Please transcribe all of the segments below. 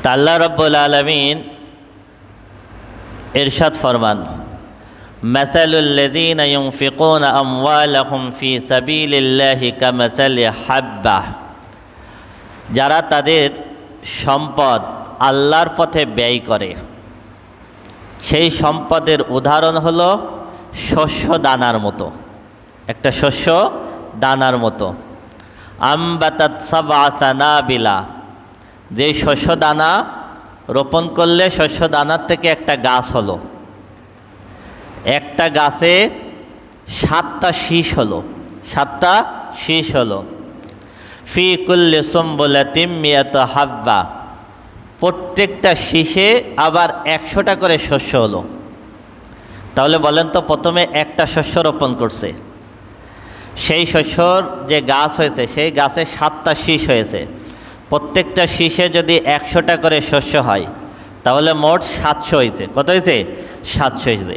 তা আল্লাহ রাব্বুল আলামিন ইরশাদ ফরমান, মাসালুল লাযীনা ইউনফিকুনা আমওয়ালাহুম ফী সাবিলিল্লাহি কামাসালি হাব্বাহ, যারা তাদের সম্পদ আল্লাহর পথে ব্যয় করে সেই সম্পদের উদাহরণ হলো শস্য দানার মতো, একটা শস্য দানার মতো। আমবাতাত সাবআ সানাবিলা, যে শস্য দানা রোপণ করলে শস্য দানার থেকে একটা গাছ হলো, একটা গাছে 7টা শীষ হলো, 7টা শীষ হলো। ফি কুল্লি সুম্বুলাতিম মিয়াতু হাব্বা, প্রত্যেকটা শীষে আবার 100টা করে শস্য হলো। তাহলে বলেন তো, প্রথমে একটা শস্য রোপণ করছে, সেই শস্যর যে গাছ হয়েছে সেই গাছে 7টা শীষ হয়েছে, প্রত্যেকটা শীষে যদি 100টা করে শস্য হয় তাহলে মোট 700 হয়েছে। কত হয়েছে? 700 হয়েছে।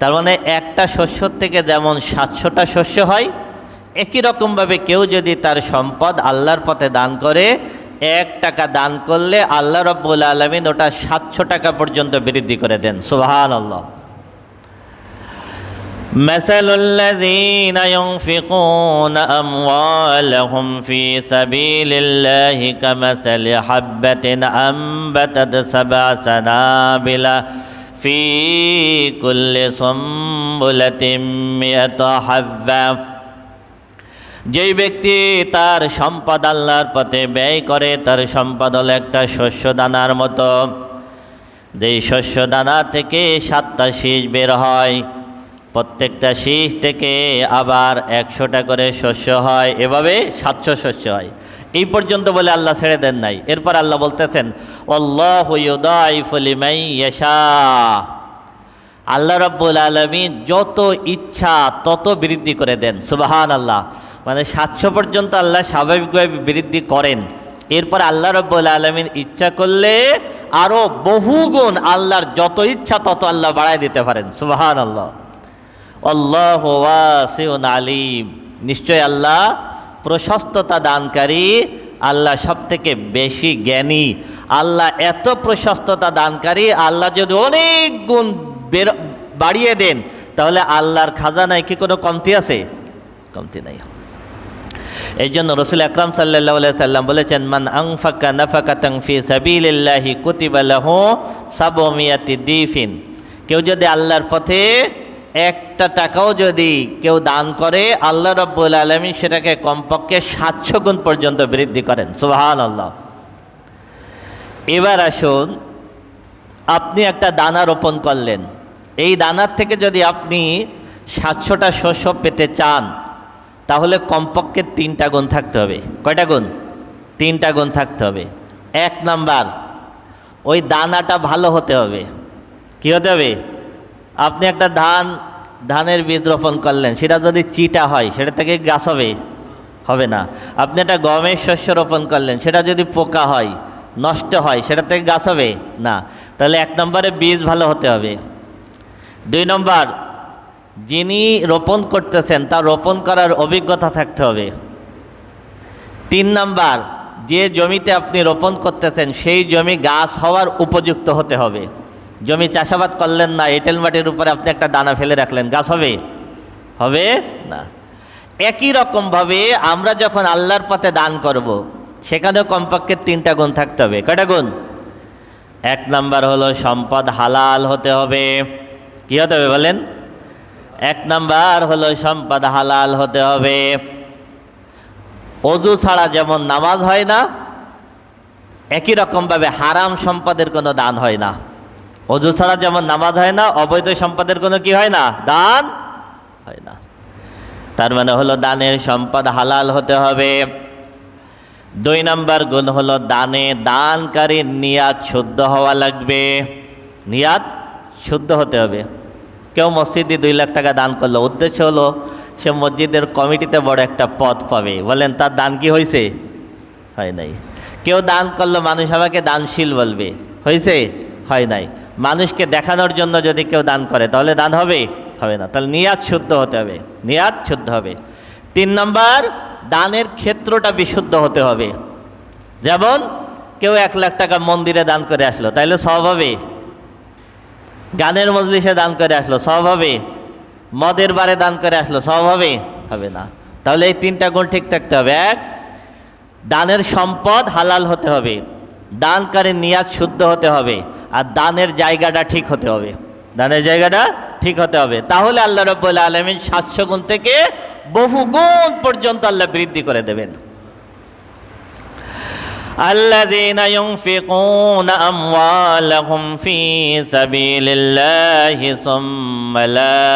তার মানে একটা শস্যর থেকে যেমন 700টা শস্য হয়, একই রকমভাবে কেউ যদি তার সম্পদ আল্লাহর পথে দান করে, 1 টাকা দান করলে আল্লাহ রাব্বুল আলামিন ওটা 700 টাকা পর্যন্ত বৃদ্ধি করে দেন। সুবহানাল্লাহ। মাসালুল লাযীনা ইউনফিকুনা আমওয়ালাহুম ফী সাবিলিল্লাহি কামাসালি হাব্বাতিন আমবাতাত সাবআ সানাবিলা ফী কুল্লি সুম্বুলাতিন মিয়াতু হাব্বা, যেই ব্যক্তি তার সম্পদ আল্লাহর পথে ব্যয় করে তার সম্পদ হলো একটা শস্য দানার মতো, যেই শস্য দানা থেকে 7টা শীষ বের হয়, প্রত্যেকটা শীষ থেকে আবার 100টা করে শস্য হয়, এভাবে 700 শস্য হয়। এই পর্যন্ত বলে আল্লাহ ছেড়ে দেন নাই। এরপর আল্লাহ বলতেছেন, আল্লাহু ইউদাইফু লিমান ইয়াশা, আল্লাহ রাব্বুল আলামিন যত ইচ্ছা তত বৃদ্ধি করে দেন। সুবহানাল্লাহ। মানে 700 পর্যন্ত আল্লাহ স্বাভাবিকভাবে বৃদ্ধি করেন, এরপর আল্লাহ রাব্বুল আলামিন ইচ্ছা করলে আরও বহুগুণ আল্লাহর যত ইচ্ছা তত আল্লাহ বাড়ায় দিতে পারেন। সুবহানাল্লাহ। আল্লাহু ওয়াসিউন আলিম, নিশ্চয় আল্লাহ প্রশস্ততা দানকারী, আল্লাহ সবথেকে বেশি জ্ঞানী। আল্লাহ এত প্রশস্ততা দানকারী, আল্লাহ যদি অনেক গুণ বাড়িয়ে দেন তাহলে আল্লাহর খাজানায় কি কোনো কমতি আছে? কমতি নাই। এই জন্য রাসূল আকরাম সাল্লাল্লাহু আলাইহি সাল্লাম বলেছেন, মান আনফাকা নাফাকাতান ফি সাবিলিল্লাহি কুতিবা লাহু 700 দিফিন, কেউ যদি আল্লাহর পথে 1টা টাকাও যদি কেউ দান করে আল্লাহ রাব্বুল আলামিন সেটাকে কমপক্ষে 700 গুণ পর্যন্ত বৃদ্ধি করেন। সুবহানাল্লাহ। এবার আসুন, আপনি একটা দানা রোপণ করলেন, এই দানার থেকে যদি আপনি 700টা শস্য পেতে চান তাহলে কমপক্ষে 3টা গুণ থাকতে হবে। কয়টা গুণ? 3টা গুণ থাকতে হবে। 1 নাম্বার, ওই দানাটা ভালো হতে হবে। কি হতে হবে? আপনি একটা ধানের বীজ রোপণ করলেন, সেটা যদি চিটা হয় সেটা থেকে গাছ হবে? হবে না। আপনি একটা গমের শস্য রোপণ করলেন, সেটা যদি পোকা হয়, নষ্ট হয়, সেটা থেকে গাছ হবে না। তাহলে 1 নম্বরে বীজ ভালো হতে হবে। 2 নম্বর, যিনি রোপণ করতেছেন তার রোপণ করার অভিজ্ঞতা থাকতে হবে। 3 নম্বর, যে জমিতে আপনি রোপণ করতেছেন সেই জমি গাছ হওয়ার উপযুক্ত হতে হবে। জমি চাষাবাদ করলেন না, এঁটেল মাটির উপরে আপনি একটা দানা ফেলে রাখলেন, গাছ হবে? হবে না। একই রকমভাবে আমরা যখন আল্লাহর পথে দান করব সেখানেও কমপক্ষে 3টা গুণ থাকতে হবে। কয়টা গুণ? 1 নাম্বার হলো সম্পদ হালাল হতে হবে। কি হতে হবে বলেন? 1 নাম্বার হলো সম্পদ হালাল হতে হবে। ওযু ছাড়া যেমন নামাজ হয় না, একই রকমভাবে হারাম সম্পদের কোনো দান হয় না। ওযু ছাড়া যেমন নামাজ হয় না, অবৈধ সম্পদের কোনো কি হয় না? দান হয় না। তার মানে হলো দানের সম্পদ হালাল হতে হবে। 2 নম্বর গুণ হলো দানকারীর নিয়াত শুদ্ধ হওয়া লাগবে। নিয়াত শুদ্ধ হতে হবে। কেউ মসজিদে 2 লাখ টাকা দান করলো, উদ্দেশ্য হলো সে মসজিদের কমিটিতে বড় একটা পদ পাবে, বলেন তার দান কি হয়েছে? হয় নাই। কেউ দান করলো, মানুষ আমাকে দানশীল বলবে, হয়েছে? হয় নাই। মানুষকে দেখানোর জন্য যদি কেউ দান করে তাহলে দান হবে? হবে না। তাহলে নিয়াত শুদ্ধ হতে হবে, নিয়াত শুদ্ধ হবে। 3 নম্বর, দানের ক্ষেত্রটা বিশুদ্ধ হতে হবে। যেমন কেউ 1 লাখ টাকা মন্দিরে দান করে আসলো, তাইলে সওয়াব হবে? গানের মজলিসে দান করে আসলো, সওয়াব হবে? মদের বারে দান করে আসলো, সওয়াব হবে? হবে না। তাহলে এই 3টা গুণ ঠিক থাকতে হবে। 1, দানের সম্পদ হালাল হতে হবে, দানকারীর নিয়াত শুদ্ধ হতে হবে, আর দানের জায়গাটা ঠিক হতে হবে। দানের জায়গাটা ঠিক হতে হবে, তাহলে আল্লাহ রাব্বুল আলামিন 700 গুণ থেকে বহু গুণ পর্যন্ত আল্লাহ বৃদ্ধি করে দেবেন। আল্লাযীনা ইউনফিকুনা আমওয়ালাহুম ফী সাবিলিল্লাহি সুম্মা লা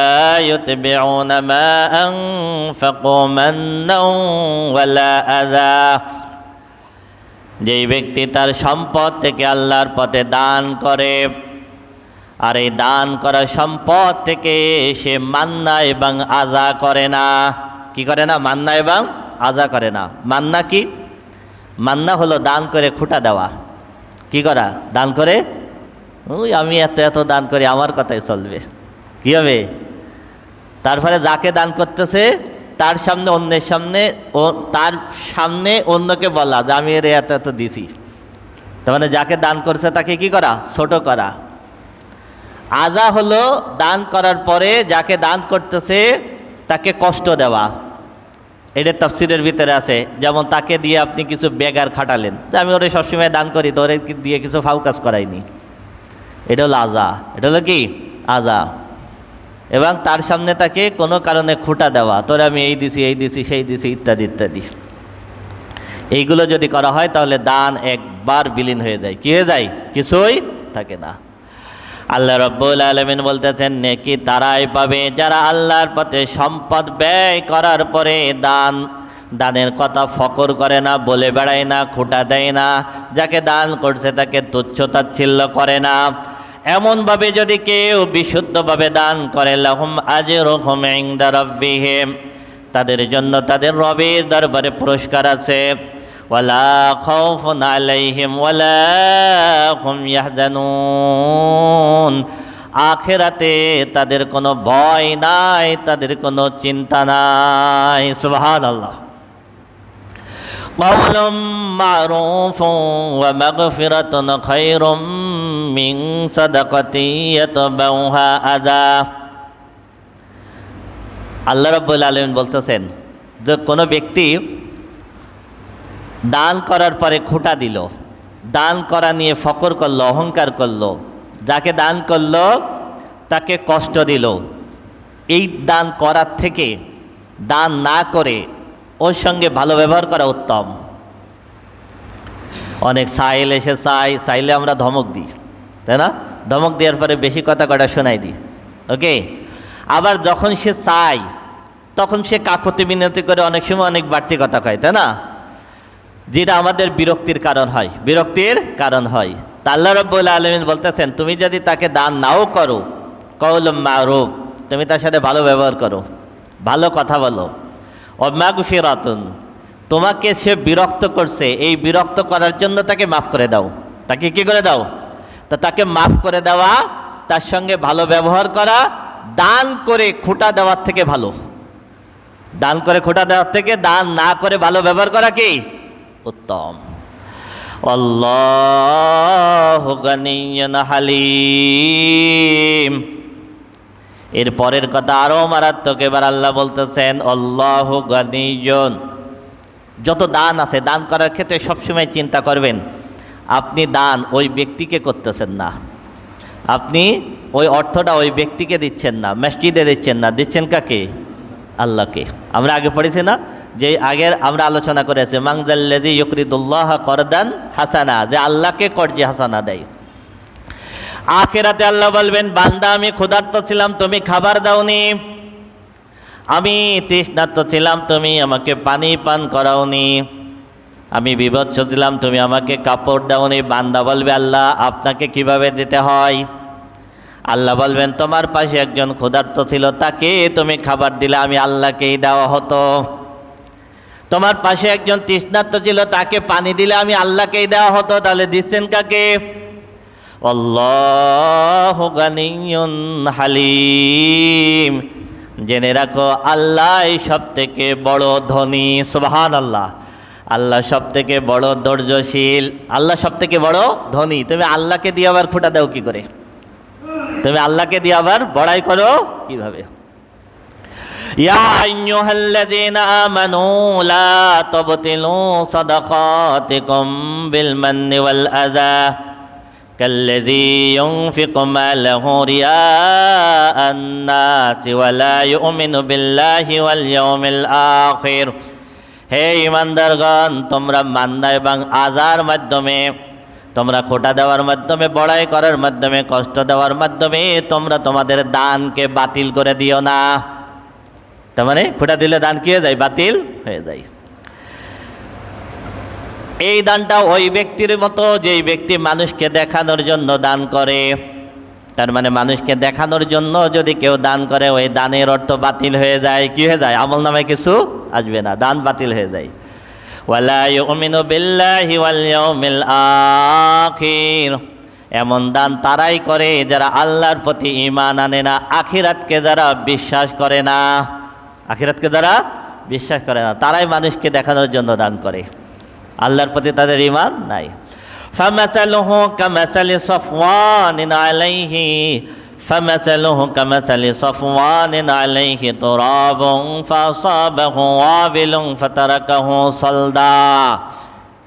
ইউতবিউনা মা আনফাকু মান্নান ওয়ালা আযা। যেই ব্যক্তি তার সম্পদ থেকে আল্লাহর পথে দান করে, আর এই দান করা সম্পদ থেকে সে মান্না এবং আজা করে না। কি করে না? মান্না এবং আজা করে না। মান্না কি? মান্না হলো দান করে খুঁটা দেওয়া। কি করা? দান করে ওই আমি এত এত দান করি, আমার কথাই চলবে, কি হবে? তারপরে যাকে দান করতেছে তার সামনে অন্যের সামনে তার সামনে অন্যকে বলা যে আমি এর এত এত দিছি। তার মানে যাকে দান করছে তাকে কি করা? ছোট করা। আজা হলো দান করার পরে যাকে দান করতেছে তাকে কষ্ট দেওয়া। এটা তাফসীরের ভিতরে আছে। যেমন তাকে দিয়ে আপনি কিছু বেগার খাটালেন, যে আমি ওরে সবসময় দান করি, তো ওরে দিয়ে কিছু ফাউ কাজ করাইনি। এটা হলো আজা। এটা হলো কি? আজা। এবং তার সামনে তাকে কোনো কারণে খুঁটা দেওয়া, তোরে আমি এই দিছি, এই দিছি, সেই দিছি, ইত্যাদি ইত্যাদি। এইগুলো যদি করা হয় তাহলে দান একবার বিলীন হয়ে যায়। কি হয়ে যায়? কিছুই থাকে না। আল্লাহ রাব্বুল আলামিন বলতেছেন, নেকি তারাই পাবে যারা আল্লাহর পথে সম্পদ ব্যয় করার পরে দানের কথা ফকর করে না, বলে বেড়ায় না, খুঁটা দেয় না, যাকে দান করছে তাকে তুচ্ছ তাচ্ছিল্য করে না। এমনভাবে যদি কেউ বিশুদ্ধভাবে দান করে, লাহুম আজরুহুম ইনদা রাব্বিহিম, তাদের জন্য তাদের রবের দরবারে পুরস্কার আছে। ওয়ালা খাউফুন আলাইহিম ওয়ালা হুম ইয়াহজানুন, আখিরাতে তাদের কোনো ভয় নাই, তাদের কোনো চিন্তা নাই। সুবহানাল্লাহ। কাওলুম মা'রুফুন ওয়া মাগফিরাতুন খায়রুম মিন সাদাকাতিন ইয়াতবাউহা আযা। আল্লাহ রাব্বুল আলামিন বলতেছেন যে কোনো ব্যক্তি দান করার পরে খুঁটা দিল, দান করা নিয়ে ফকর করলো, অহংকার করলো, যাকে দান করলো তাকে কষ্ট দিল, এই দান করার থেকে দান না করে ওর সঙ্গে ভালো ব্যবহার করা উত্তম। অনেক সাইল এসে চাইলে আমরা ধমক দিই, তাই না? ধমক দেওয়ার পরে বেশি কথা কটা শোনাই দিই, ওকে। আবার যখন সে চায় তখন সে কাকুতি মিনতি করে অনেক সময় অনেক বাড়তি কথা কয়, তাই না? যেটা আমাদের বিরক্তির কারণ হয়, বিরক্তির কারণ হয়। তা আল্লাহ রাব্বুল আলামিন বলতেছেন, তুমি যদি তাকে দান নাও করো, কাওলুম মা'রুফ, তুমি তার সাথে ভালো ব্যবহার করো, ভালো কথা বলো। ওয়া মাগফিরাতুন, তোমাকে সে বিরক্ত করছে, এই বিরক্ত করার জন্য তাকে মাফ করে দাও। তাকে কি করে দাও? তা তাকে মাফ করে দেওয়া, তার সঙ্গে ভালো ব্যবহার করা দান করে খুঁটা দেওয়ার থেকে ভালো। দান করে খুঁটা দেওয়ার থেকে দান না করে ভালো ব্যবহার করা কি উত্তম। আল্লাহু গানিয়্যুন হালিম। এর পরের কথা আরো মারাত্মক। এবার আল্লাহ বলতেছেন আল্লাহু গানিয়্যুন। যত দান আছে, দান করার ক্ষেত্রে সবসময় চিন্তা করবেন আপনি দান ওই ব্যক্তিকে করতেছেন না, আপনি ওই অর্থটা ওই ব্যক্তিকে দিচ্ছেন না, মসজিদে দিচ্ছেন না, দিচ্ছেন কাকে? আল্লাহকে। আমরা আগে পড়েছি না, যে আগের আমরা আলোচনা করেছি মানজাল্লাযী ইউকরিদুল্লাহ করদান হাসানা, যে আল্লাহকে কর্জে হাসানা দেয়। আখিরাতে আল্লাহ বলবেন, বান্দা আমি ক্ষুধার্ত ছিলাম, তুমি খাবার দাওনি, আমি তৃষ্ণার্ত ছিলাম, তুমি আমাকে পানি পান করাওনি, আমি বিভৎস ছিলাম, তুমি আমাকে কাপড় দাওনি। বান্দা বলবে, আল্লাহ আপনাকে কিভাবে দিতে হয়? আল্লাহ বলবেন, তোমার পাশে একজন ক্ষুধার্ত ছিল, তাকে তুমি খাবার দিলে, আমি আল্লাহকেই দেওয়া হতো। তোমার পাশে একজন তৃষ্ণার্ত ছিল, তাকে পানি দিলে আমি আল্লাহকেই দেওয়া হতো। তাহলে দিচ্ছেন কাকে? আল্লাহু গানিয়্যুন হালিম। জেনে রাখো আল্লাহ সব থেকে বড় ধনী। সুবহানাল্লাহ। আল্লাহ সব থেকে বড় ধৈর্যশীল, আল্লাহ সব থেকে বড় ধনী। তুমি আল্লাহকে দিয়ে আবার খোটা দাও কি করে? তুমি আল্লাহকে দিয়ে আবার বড়াই করো কিভাবে? ইয়া আইয়ুহাল্লাযীনা আমানু লা তুবতিলু সাদাকাতিকুম বিল মান্নি ওয়াল আযা কাল্লাযী ইউনফিকু মালাহু রিয়াআন নাসি ওয়া লা ইউমিনু বিল্লাহি ওয়াল ইয়াউমিল আখির। হে ঈমানদারগণ, তোমরা মান্না এবং আযার মাধ্যমে, তোমরা খোটা দেওয়ার মাধ্যমে, বড়াই করার মাধ্যমে, কষ্ট দেওয়ার মাধ্যমে তোমরা তোমাদের দানকে বাতিল করে দিও না। তার মানে খোটা দিলে দান কি হয়ে যায়? বাতিল হয়ে যায়। এই দানটা ওই ব্যক্তির মতো যেই ব্যক্তি মানুষকে দেখানোর জন্য দান করে। তার মানে মানুষকে দেখানোর জন্য যদি কেউ দান করে, ওই দানের অর্থ বাতিল হয়ে যায়। কি হয়ে যায়? আমল নামায় কিছু আসবে না, দান বাতিল হয়ে যায়। ওয়ালা ইউমিনু বিল্লাহি ওয়াল ইয়াউমিল আখির। এমন দান তারাই করে যারা আল্লাহর প্রতি ঈমান আনে না, আখিরাতকে যারা বিশ্বাস করে না। আখিরাতকে যারা বিশ্বাস করে না, তারাই মানুষকে দেখানোর জন্য দান করে, আল্লাহর প্রতি তাদের ঈমান নাই। ফামাসালুহু কামাসালি সাফওয়ানিন আলাইহি ফামাসালুহু কামাসালি সাফওয়ানিন আলাইহি তুরাবুন ফাসাবাহু ওয়াবিলুন ফাতারাকাহু সালদা।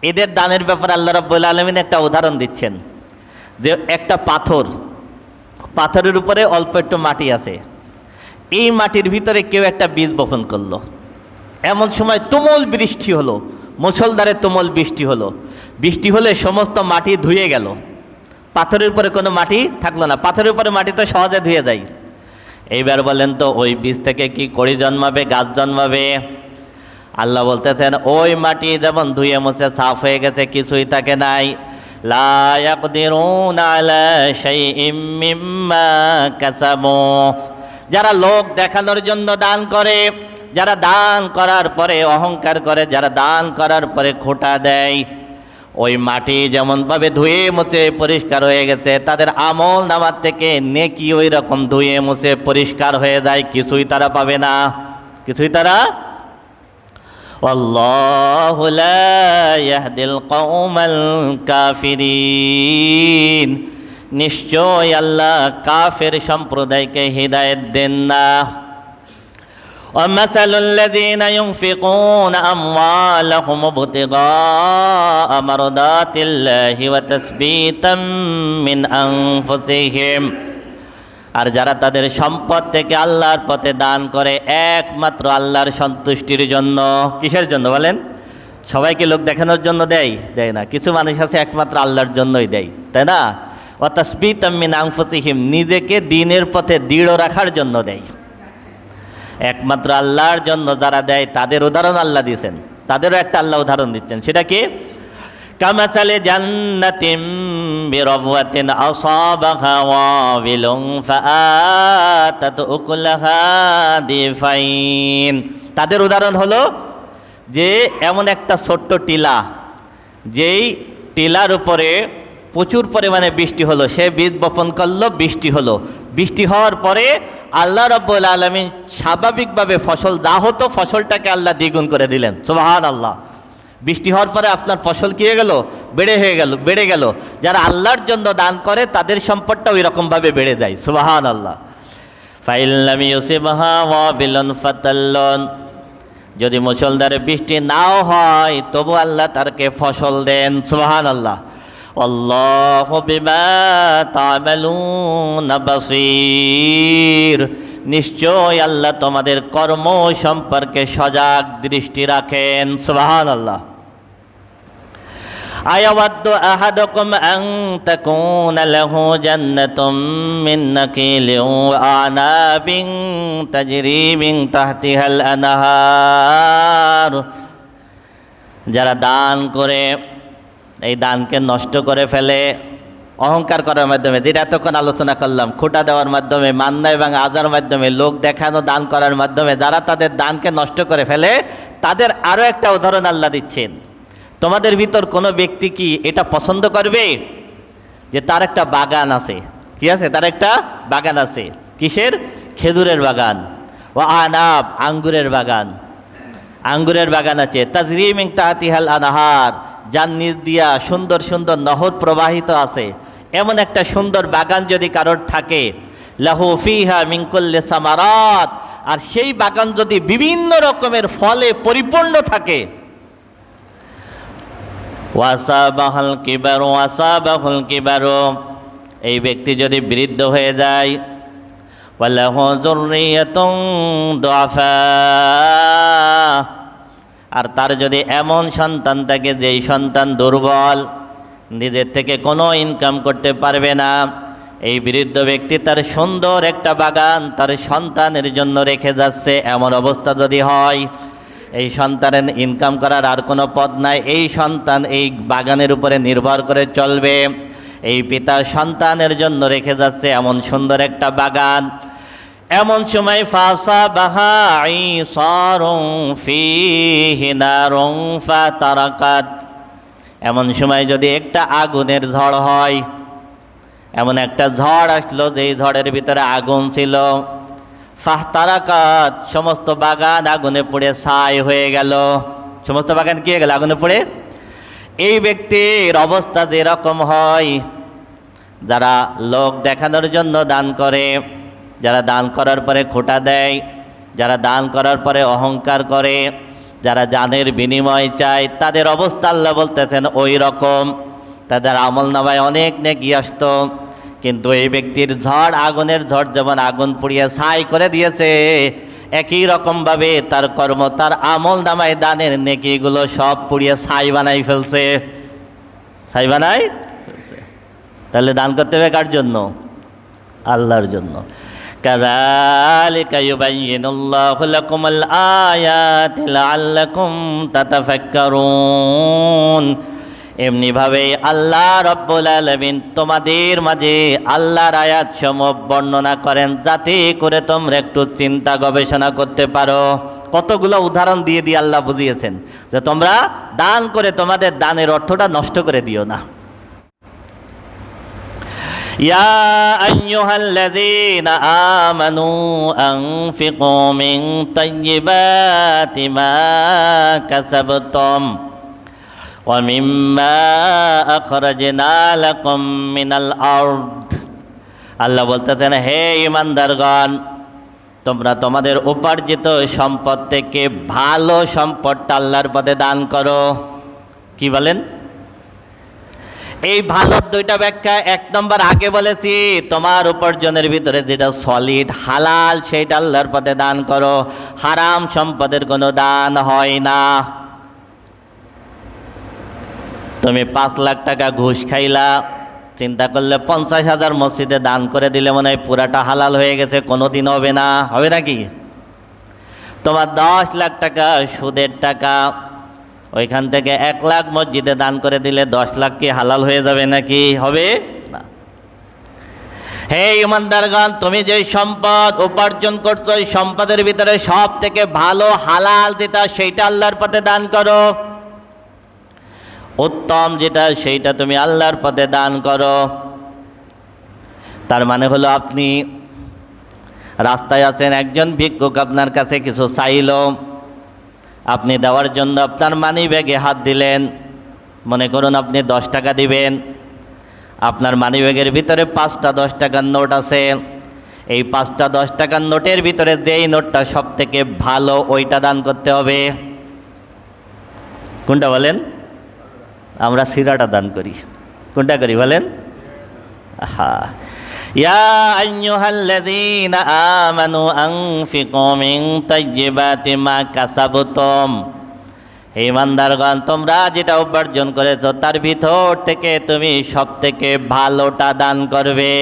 এদের দানের ব্যাপারে আল্লাহ রাব্বুল আলামিন একটা উদাহরণ দিচ্ছেন যে একটা পাথরের উপরে অল্প একটু মাটি আছে, এই মাটির ভিতরে কেউ একটা বীজ বপন করলো। এমন সময় তুমুল বৃষ্টি হলো, মুষলধারে তুমুল বৃষ্টি হলো। বৃষ্টি হলে সমস্ত মাটি ধুয়ে গেল, পাথরের উপরে কোনো মাটি থাকলো না। পাথরের উপরে মাটি তো সহজে ধুয়ে যায়। এইবার বলেন তো ওই বীজ থেকে কি কড়ি জন্মাবে, গাছ জন্মাবে? আল্লাহ বলতেছেন ওই মাটি যেমন ধুয়ে মুছে সাফ হয়ে গেছে, কিছুই থাকে নাই। লা ইয়াকদিরুনা আলা শাইইম মিম্মা কাসাবু। যারা লোক দেখানোর জন্য দান করে, যারা দান করার পরে অহংকার করে, যারা দান করার পরে খোটা দেয়, ওই মাটি যেমনভাবে ধুয়ে মুছে পরিষ্কার হয়ে গেছে, তাদের আমল নামার থেকে নেকি ওই রকম ধুয়ে মুছে পরিষ্কার হয়ে যায়, কিছুই তারা পাবে না, কিছুই তারা। আল্লাহু লা ইয়াহদিল কওমাল কাফিরিন। নিশ্চয় আল্লাহ কাফের সম্প্রদায়কে হিদায়াত দেন না। ومثل الذين ينفقون أموالهم ابتغاء مرضات الله وتثبيتا من أنفسهم। আর যারা তাদের সম্পদ থেকে আল্লাহর পথে দান করে একমাত্র আল্লাহর সন্তুষ্টির জন্য। কিসের জন্য বলেন? সবাইকে লোক দেখানোর জন্য দেয়? দেয় না। কিছু মানুষ আছে একমাত্র আল্লাহর জন্যই দেয়, তাই না? ওয়া তাসবিতাম মিন আনফুসিহিম, নিজেকে দ্বীনের পথে দৃঢ় রাখার জন্য দেয়। একমাত্র আল্লাহর জন্য যারা দেয় তাদের উদাহরণ আল্লাহ দিয়েছেন, তাদেরও একটা আল্লাহ উদাহরণ দিচ্ছেন। সেটা কি? কামাসালি জান্নাতিম বিরবওয়াতিন আসাবাহা ওয়াবিলুন ফাআতাত উকুলাহা দিফাইন। তাদের উদাহরণ হলো যে এমন একটা ছোট্ট টিলা, যেই টিলার উপরে প্রচুর পরিমাণে বৃষ্টি হলো, সে বীজ বপন করলো, বৃষ্টি হলো। বৃষ্টি হওয়ার পরে আল্লাহ রাব্বুল আলামিন স্বাভাবিকভাবে ফসল যা হতো ফসলটাকে আল্লাহ দ্বিগুণ করে দিলেন। সুবহানাল্লাহ। বৃষ্টি হওয়ার পরে আপনার ফসল কী হয়ে গেল? বেড়ে গেল। যারা আল্লাহর জন্য দান করে তাদের সম্পদটা ওই রকমভাবে বেড়ে যায়। সুবহানাল্লাহ। ফাইল্লাম ইউসিবহা ওয়াবিলুন ফাতাল্লুন। যদি মুষলধারে বৃষ্টি নাও হয় তবু আল্লাহ তারকে ফসল দেন। সুবহানাল্লাহ। আল্লাহু বিমা তা'মালুনা বাসীর। নিশ্চয় আল্লাহ তোমাদের কর্ম সম্পর্কে সজাগ দৃষ্টি রাখেন। সুবহানাল্লাহ। আয়াওয়াদ্দু আহাদুকুম আন তাকুনা লাহু জান্নাতুম মিন নাকিলিন ওয়া আনাবিন তাজরি মিন তাহতিহাল আনহার। যারা দান করে এই দানকে নষ্ট করে ফেলে অহংকার করার মাধ্যমে, যেটা এতক্ষণ আলোচনা করলাম, খোটা দেওয়ার মাধ্যমে, মান্না এবং আজার মাধ্যমে, লোক দেখানো দান করার মাধ্যমে যারা তাদের দানকে নষ্ট করে ফেলে, তাদের আরও একটা উদাহরণ আল্লাহ দিচ্ছেন। তোমাদের ভিতর কোনো ব্যক্তি কি এটা পছন্দ করবে যে তার একটা বাগান আছে? কি আছে? তার একটা বাগান আছে। কিসের? খেজুরের বাগান, ও আনাব, আঙ্গুরের বাগান। আঙ্গুরের বাগান আছে, তাজরি মিন তাহতিহাল আনহার, যার নিচ দিয়া সুন্দর সুন্দর নহর প্রবাহিত আছে, এমন একটা সুন্দর বাগান যদি কারোর থাকে, লাহু ফিহা মিন কুল্লি সামারাত, আর সেই বাগান যদি বিভিন্ন রকমের ফলে পরিপূর্ণ থাকে, ওয়াসাবাহুল কিবারু, এই ব্যক্তি যদি বৃদ্ধ হয়ে যায়, ওয়ালাহু যুররিয়াতুন দুআফা, আর তার যদি এমন সন্তান থাকে যেই সন্তান দুর্বল, নিজের থেকে কোনো ইনকাম করতে পারবে না, এই বৃদ্ধ ব্যক্তি তার সুন্দর একটা বাগান তার সন্তানের জন্য রেখে যাচ্ছে, এমন অবস্থা যদি হয়, এই সন্তানের ইনকাম করার আর কোনো পথ নাই, এই সন্তান এই বাগানের উপরে নির্ভর করে চলবে, এই পিতা সন্তানের জন্য রেখে যাচ্ছে এমন সুন্দর একটা বাগান, এমন সময় ফাসাবাহা ঈসারুন ফীহি নারুন ফাতারাকাত, এমন সময় যদি একটা আগুনের ঝড় হয়, এমন একটা ঝড় আসলো যেই ঝড়ের ভিতরে আগুন ছিল, ফাহতারাকাত, সমস্ত বাগান আগুনে পুড়ে ছাই হয়ে গেল, সমস্ত বাগান কি হয়ে গেল? আগুনে পুড়ে। এই ব্যক্তির অবস্থা যেরকম হয়, যারা লোক দেখানোর জন্য দান করে, যারা দান করার পরে খোঁটা দেয়, যারা দান করার পরে অহংকার করে, যারা জানের বিনিময় চায়, তাদের অবস্থা আল্লাহ বলতেছেন ওই রকম। তাদের আমল নামায় অনেক নেকি আসতো, কিন্তু এই ব্যক্তির ঝড়, আগুনের ঝড় যেমন আগুন পুড়িয়ে ছাই করে দিয়েছে, একই রকমভাবে তার কর্ম, তার আমল নামায় দানের নেকিগুলো সব পুড়িয়ে ছাই বানাই ফেলছে, ছাই বানাই ফেলছে। তাহলে দান করতে হবে কার জন্য? আল্লাহর জন্য। কাযালিকা ইউবাইয়িনুল্লাহু লাকুমুল আয়াতি লাআল্লাকুম তাতাফাক্কারুন, এমনিভাবে আল্লাহ রব্বুল আলামিন তোমাদের মাঝে আল্লাহর আয়াতসমূহ বর্ণনা করেন, যাতে করে তোমরা একটু চিন্তা গবেষণা করতে পারো। কতগুলো উদাহরণ দিয়ে দিয়ে আল্লাহ বুঝিয়েছেন যে তোমরা দান করে তোমাদের দানের অর্থটা নষ্ট করে দিও না। ইয়া আইয়ুহাল্লাযীনা আমানু আনফিকু মিন তাইয়্যিবাতি মা কাসাবতুম ওয়া মিম্মা আখরাজনা লাকুম মিনাল আরদ, আল্লাহ বলতেছেন হে ঈমানদারগণ, তোমরা তোমাদের উপার্জিত সম্পদ থেকে ভালো সম্পদটা আল্লাহর পথে দান করো। কি বলেন? এই ভালোর দুইটা ব্যাখ্যা। এক নম্বর আগে বলেছি, তোমার উপার্জনের ভিতরে যেটা সলিড হালাল সেইটা আল্লাহর পথে দান করো, হারাম সম্পদের কোনো দান হয় না। তুমি 5 লাখ টাকা ঘুষ খাইলা, চিন্তা করলে 50,000 মসজিদে দান করে দিলে মনে হয় পুরাটা হালাল হয়ে গেছে, কোনো দিন হবে না, হবে নাকি? তোমার 10 লাখ টাকা সুদের টাকা, ওইখান থেকে 1 লাখ মসজিদে দান করে দিলে 10 লাখ কি হালাল হয়ে যাবে নাকি? হবে না। হে ইমানদারগণ, তুমি যে সম্পদ উপার্জন করছো, ওই সম্পদের ভিতরে সব থেকে ভালো হালাল যেটা সেইটা আল্লাহর পথে দান করো, উত্তম যেটা সেইটা তুমি আল্লাহর পথে দান করো। তার মানে হলো আপনি রাস্তায় আছেন, একজন ভিক্ষুক আপনার কাছে কিছু চাইল, আপনি দেওয়ার জন্য আপনার মানি ব্যাগে হাত দিলেন, মনে করুন আপনি 10 টাকা দিবেন, আপনার মানি ব্যাগের ভিতরে 5টা 10 টাকার নোট আছে, এই 5টা 10 টাকার নোটের ভিতরে যেই নোটটা সব থেকে ভালো ওইটা দান করতে হবে। কোনটা বলেন? আমরা সিরাটা দান করি। কোনটা করি বলেন? হ্যাঁ, ইয়া আইয়ুহাল্লাযীনা আমানু আনফিকু মিন তাইয়্যিবাতি মা কাসাবতুম, হে ইমানদারগণ, তোমরা যেটা উপার্জন করেছো তার ভিতর থেকে তুমি সব থেকে ভালোটা দান করবে।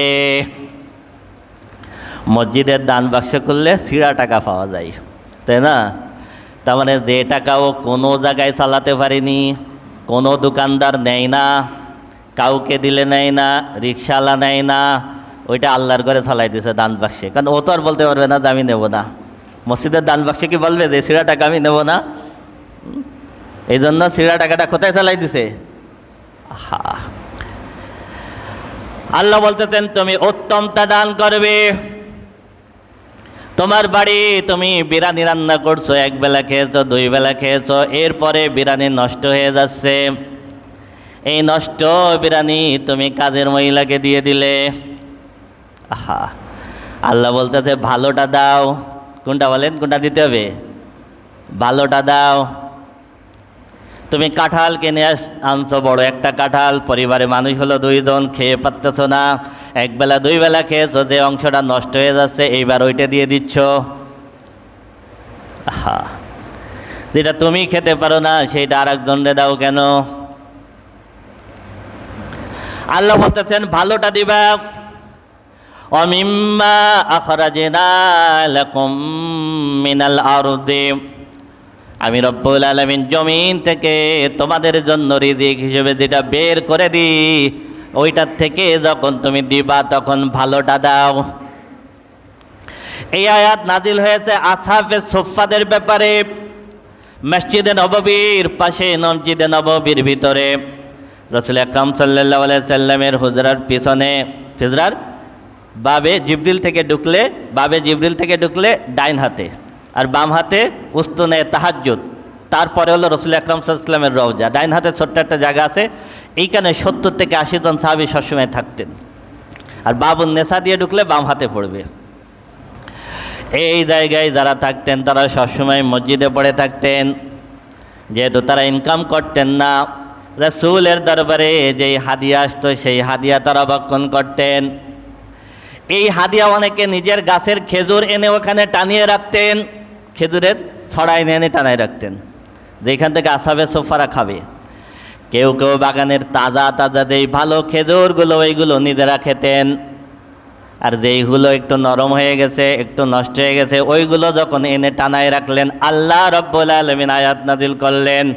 মসজিদের দান বাক্স করলে সিরা টাকা পাওয়া যায়, তাই না? তার মানে যে টাকাও কোনো জায়গায় চালাতে পারিনি, কোনো দোকানদার নেয় না, কাউকে দিলে নেয় না, রিক্সাওয়ালা নেয় না, ওইটা আল্লাহর ঘরে চালাই দিয়েছে দান বাক্সে। কারণ ও তো আর বলতে পারবে না যে আমি নেব না। মসজিদের দান বাক্সে কি বলবে যে সিরা টাকা আমি নেব না? এই জন্য সিরা টাকাটা কোথায় চালাই দিছে? আল্লাহ বলতেছেন তুমি উত্তমটা দান করবে। তোমার বাড়ি তুমি বিরিয়ানি রান্না করছো, একবেলা খেয়েছো, দুই বেলা খেয়েছো, এরপরে বিরিয়ানি নষ্ট হয়ে যাচ্ছে। এই নষ্ট বিরিয়ানি তুমি কাজের মহিলাকে দিয়ে দিলে। আহা, আল্লাহ বলতেছে ভালোটা দাও। কোনটা বলেন, কোনটা দিতে হবে? ভালোটা দাও। তুমি কাঁঠাল কিনে আনছো, বড় একটা কাঁঠাল, পরিবারে মানুষ হলো 2 জন, খেয়ে পারতেছো না, একবেলা দুই বেলা খেয়েছো, যে অংশটা নষ্ট হয়ে যাচ্ছে এইবার ওইটা দিয়ে দিচ্ছ। হ্যাঁ, যেটা তুমি খেতে পারো না সেইটা আর একজনকে দাও কেন? আল্লাহ বলতেছেন ভালোটা দিবা। অমিম্মা আখরাজনা লাকুম মিনাল আরদি, আমি রব্বুল আলামিন জমিন থেকে তোমাদের জন্য রিজিক হিসেবে যেটা বের করে দিই, ওইটার থেকে যখন তুমি দিবা তখন ভালোটা দাও। এই আয়াত নাজিল হয়েছে আসহাবে সুফফাদের ব্যাপারে। মসজিদে নববীর পাশে, মসজিদে নববীর ভিতরে রাসূল আকরাম সাল্লাল্লাহু আলাইহি সাল্লামের হুজরার পিছনে, হুজরার বাবে জিবরিল থেকে ঢুকলে ডাইন হাতে, আর বাম হাতে উস্তুনে তাহাজ্জুদ, তারপরে হলো রাসূল আকরাম সাল্লাল্লাহু আলাইহি ওয়াসাল্লামের রওজা। ডাইন হাতে ছোট্ট একটা জায়গা আছে, এইখানে 70 থেকে 80 জন সাহাবী সবসময় থাকতেন। আর বাবুন নেসা দিয়ে ঢুকলে বাম হাতে পড়বে। এই জায়গায় যারা থাকতেন তারা সবসময় মসজিদে পড়ে থাকতেন, যেহেতু তারা ইনকাম করতেন না। রাসূলের দরবারে যেই হাদিয়া আসতো সেই হাদিয়া তারা ভক্ষণ করতেন। এই হাদিয়া অনেকে নিজের গাছের খেজুর এনে ওখানে টানিয়ে রাখতেন, খেজুরের ছড়া এনে টানিয়ে রাখতেন, যেখান থেকে আসহাবে সুফফারা খাবে। কেউ কেউ বাগানের তাজা তাজা যেই ভালো খেজুরগুলো ওইগুলো নিজেরা খেতেন, আর যেইগুলো একটু নরম হয়ে গেছে, একটু নষ্ট হয়ে গেছে, ওইগুলো যখন এনে টানায় রাখলেন, আল্লাহ রাব্বুল আলামিন আয়াত নাজিল করলেন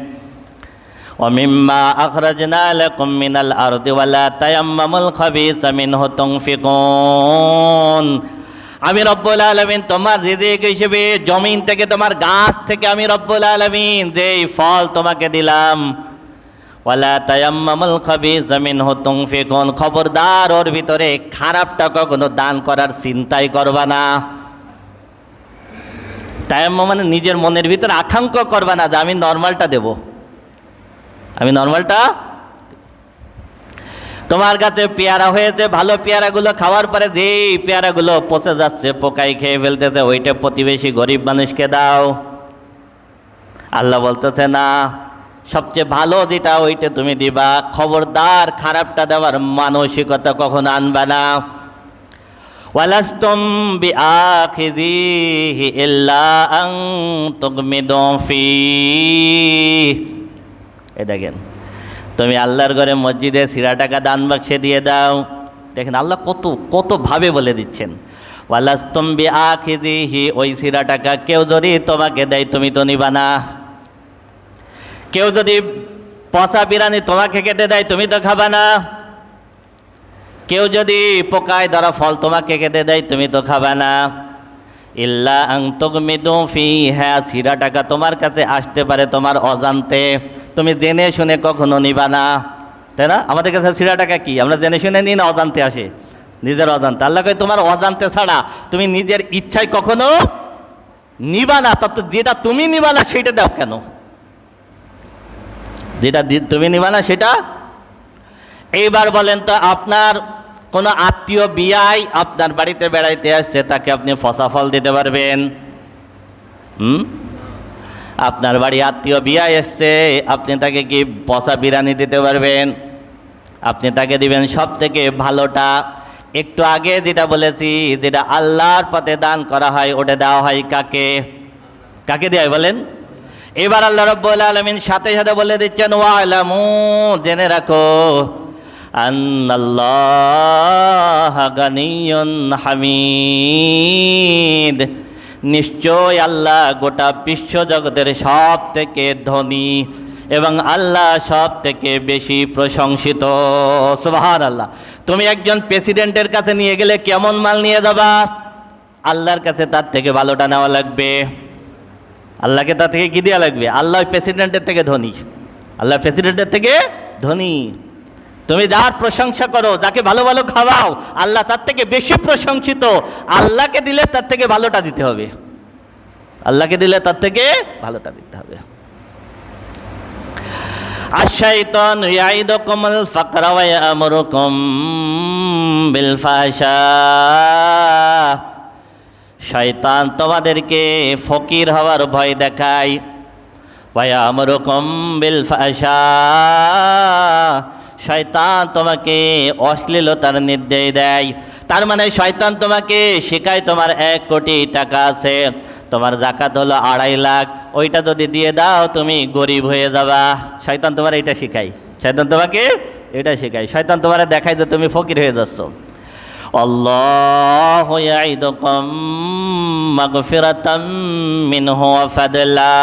ওমিম্মা আখরাজনা লাকুম মিনাল আরদি ওয়ালা তায়াম্মামুল খাবিসা মিনহু তুনফিকুন। আমি রব্বুল আলামিন তোমার রিজিক হিসেবে জমিন থেকে, তোমার গাছ থেকে আমি রব্বুল আলামিন যেই ফল তোমাকে দিলাম, ওয়ালা তায়াম্মামুল খাবিসা মিনহু তুনফিকুন, খবরদার ওর ভিতরে খারাপটা কখনো দান করার চিন্তাই করবা না। তায়াম্মাম মানে নিজের মনের ভিতরে আকাঙ্ক্ষা করবা না যে আমি নর্মালটা দেব, আমি নর্মালটা। তোমার কাছে পেয়ারা হয়েছে, ভালো পেয়ারাগুলো খাওয়ার পরে যেই পেয়ারাগুলো পচে যাচ্ছে, পোকাই খেয়ে ফেলতেছে, ওইটা প্রতিবেশী গরিব মানুষকে দাও। আল্লাহ বলতেছে না, সবচেয়ে ভালো যেটা ওইটা তুমি দিবা, খবরদার খারাপটা দেওয়ার মানসিকতা কখনো আনবা না। ওয়ালাস্তুম বিআখিযিহি ইল্লা আন তুগমিদু ফীহি। এই দেখেন, তুমি আল্লাহর ঘরে মসজিদে সিরা টাকা দান বাক্সে দিয়ে দাও। দেখেন আল্লাহ কত ভাবে বলে দিচ্ছেন। ওয়ালাস্তুম বিআখিযিহি, ওই সিরা টাকা কেউ যদি তোমাকে দেয় তুমি তো নিবা না। কেউ যদি পচা বিরিয়ানি তোমাকে খেতে দেয় তুমি তো খাবা না। কেউ যদি পোকায় ধরা ফল তোমাকে খেতে দেয় তুমি তো খাবা না। ইল্লা আন তুগমিদু ফীহা, সিরা টাকা তোমার কাছে আসতে পারে তোমার অজান্তে, তুমি জেনে শুনে কখনো নিবা না, তাই না? আমাদের কাছে সিরা টাকা কি আমরা জেনে শুনে নিই না, অজান্তে আসে, নিজের অজান্তে। আল্লাহ কয় তোমার অজান্তে ছাড়া তুমি নিজের ইচ্ছায় কখনো নিবা না। তত যেটা তুমি নিবা না সেটা দাও কেন? যেটা তুমি নিবা না সেটা। এইবার বলেন তো, আপনার কোনো আত্মীয় বিয়াই আপনার বাড়িতে বেড়াইতে আসছে, তাকে আপনি ফসা ফল দিতে পারবেন? আপনার বাড়ি আত্মীয় বিয়াই এসছে, আপনি তাকে কি পচা বিরিয়ানি দিতে পারবেন? আপনি তাকে দিবেন সব থেকে ভালোটা। একটু আগে যেটা বলেছি, যেটা আল্লাহর পথে দান করা হয় ওটা দেওয়া হয় কাকে? কাকে দেয় বলেন? এবার আল্লাহ রাব্বুল আলামিন সাথে সাথে বলে দিচ্ছেন, ওয়ালামু, জেনে রাখো, আন্নাল্লাহা গানিয়্যুন হামিদ, নিশ্চয় আল্লাহ গোটা বিশ্ব জগতের সব থেকে ধনী এবং আল্লাহ সব থেকে বেশি প্রশংসিত। সুবহানাল্লাহ। তুমি একজন প্রেসিডেন্টের কাছে নিয়ে গেলে কেমন মাল নিয়ে যাবা? আল্লাহর কাছে তার থেকে ভালোটা নেওয়া লাগবে। আল্লাহকে তার থেকে কি দেওয়া লাগবে? আল্লাহ প্রেসিডেন্টের থেকে ধনী, আল্লাহ প্রেসিডেন্টের থেকে ধনী। তুমি যার প্রশংসা করো, যাকে ভালো ভালো খাওয়াও, আল্লাহ তার থেকে বেশি প্রশংসিত। আল্লাহকে দিলে তার থেকে ভালোটা দিতে হবে, আল্লাহকে দিলে তার থেকে ভালোটা দিতে হবে। আশ-শাইতানু ইয়াইদুকুমুল ফাকরা ওয়া ইয়া'মুরুকুম বিল ফাহশা। শয়তান তোমাদেরকে ফকির হওয়ার ভয় দেখায়। ওয়া ইয়া'মুরুকুম বিল ফাহশা, শয়তান তোমাকে অশ্লীলতার নির্দেশ দেয়। তার মানে শয়তান তোমাকে শেখায় তোমার 1 কোটি টাকা আছে, তোমার জাকাত হলো 2.5 লাখ, ওইটা যদি দিয়ে দাও তুমি গরিব হয়ে যাবা। শয়তান তোমার এটা শেখায়, শয়তান তোমাকে এটা শেখায়। শয়তান তোমার দেখায় যে তুমি ফকির হয়ে যাচ্ছ। আল্লাহু ইয়াইদুকুম মাগফিরাতাম মিনহু ওয়া ফাদলা,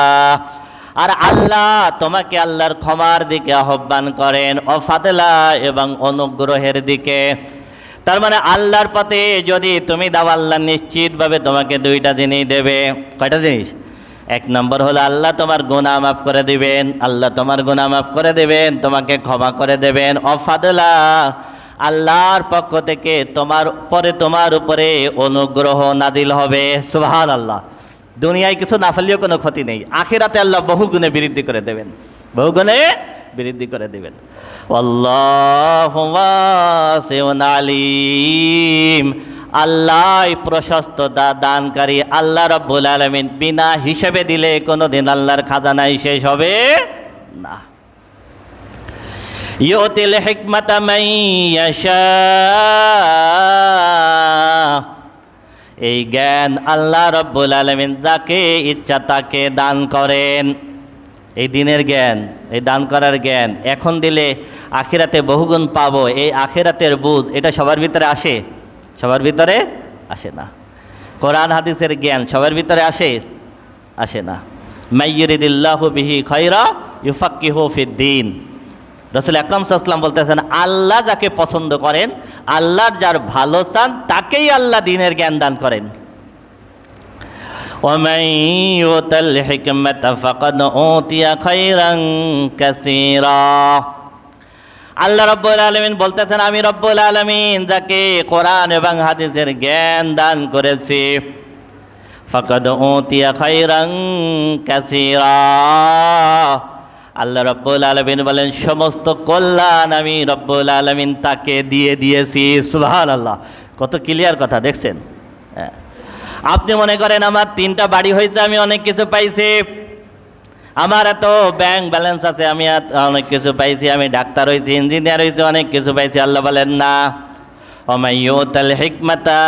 আর আল্লাহ তোমাকে আল্লাহর ক্ষমার দিকে আহ্বান করেন, ও ফাদলা এবং অনুগ্রহের দিকে। তার মানে আল্লাহর পথে যদি তুমি দাও, আল্লাহ নিশ্চিতভাবে তোমাকে 2টা জিনিস দেবে। কয়টা জিনিস? 1 নম্বর হলো আল্লাহ তোমার গুনাহ মাফ করে দিবেন, আল্লাহ তোমার গুনাহ মাফ করে দেবেন, তোমাকে ক্ষমা করে দেবেন। ও ফাদলা, আল্লাহর পক্ষ থেকে তোমার উপরে অনুগ্রহ নাজিল হবে। সুবহানাল্লাহ। দুনিয়ায় কিছু না ফেললেও কোনো ক্ষতি নেই, আখিরাতে আল্লাহ বহু গুণে বৃদ্ধি করে দেবেন, বহু গুণে বৃদ্ধি করে দেবেন। আল্লাহু ওয়াসিউন আলিম, আল্লাহ প্রশস্ত দানকারী। আল্লাহ রাব্বুল আলামিন বিনা হিসেবে দিলে কোনোদিন আল্লাহর খাজানায় শেষ হবে না। ইউতিল হিকমাতা মান ইয়াশা, এই জ্ঞান আল্লাহ রাব্বুল আলামিন যাকে ইচ্ছা তাকে দান করেন। এই দিনের জ্ঞান, এই দান করার জ্ঞান এখন দিলে আখিরাতে বহুগুণ পাবো, এই আখিরাতের বুঝ এটা সবার ভিতরে আসে? সবার ভিতরে আসে না। কোরআন হাদিসের জ্ঞান সবার ভিতরে আসে না। মাইয়ুরিদিল্লাহু বিহি খায়রা ইউফাক্কিহু ফিদ্দিন। রাসূল আকরাম সাল্লাল্লাহু আলাইহি ওয়াসাল্লাম বলতেছেন, আল্লাহ যাকে পছন্দ করেন, আল্লাহর যার ভালো চান, তাকেই আল্লাহ দ্বীনের জ্ঞান দান করেন। وَمَن يُؤْتَ الْحِكْمَةَ فَقَدْ أُوتِيَ خَيْرًا كَثِيرًا। আল্লাহ রাব্বুল আলামিন বলতেছেন, আমি রব্বুল আলামিন যাকে কোরআন এবং হাদিসের জ্ঞান দান করেছি, ফাকাদ উতিয়া খায়রান কাসীরা। আল্লাহ রাব্বুল আলামিন বলেন, সমস্ত কল্যাণ আমি রব্বুল আলামিন তাকে দিয়ে দিয়েছি। সুবহানাল্লাহ, কত ক্লিয়ার কথা দেখছেন। আপনি মনে করেন আমার 3টা বাড়ি হয়েছে, আমি অনেক কিছু পাইছি, আমার এত ব্যাংক ব্যালেন্স আছে, আমি অনেক কিছু পাইছি, আমি ডাক্তার হয়েছি, ইঞ্জিনিয়ার হয়েছি, অনেক কিছু পাইছি। আল্লাহ বলেন না, ওয়া ইউতাল হিকমাতা,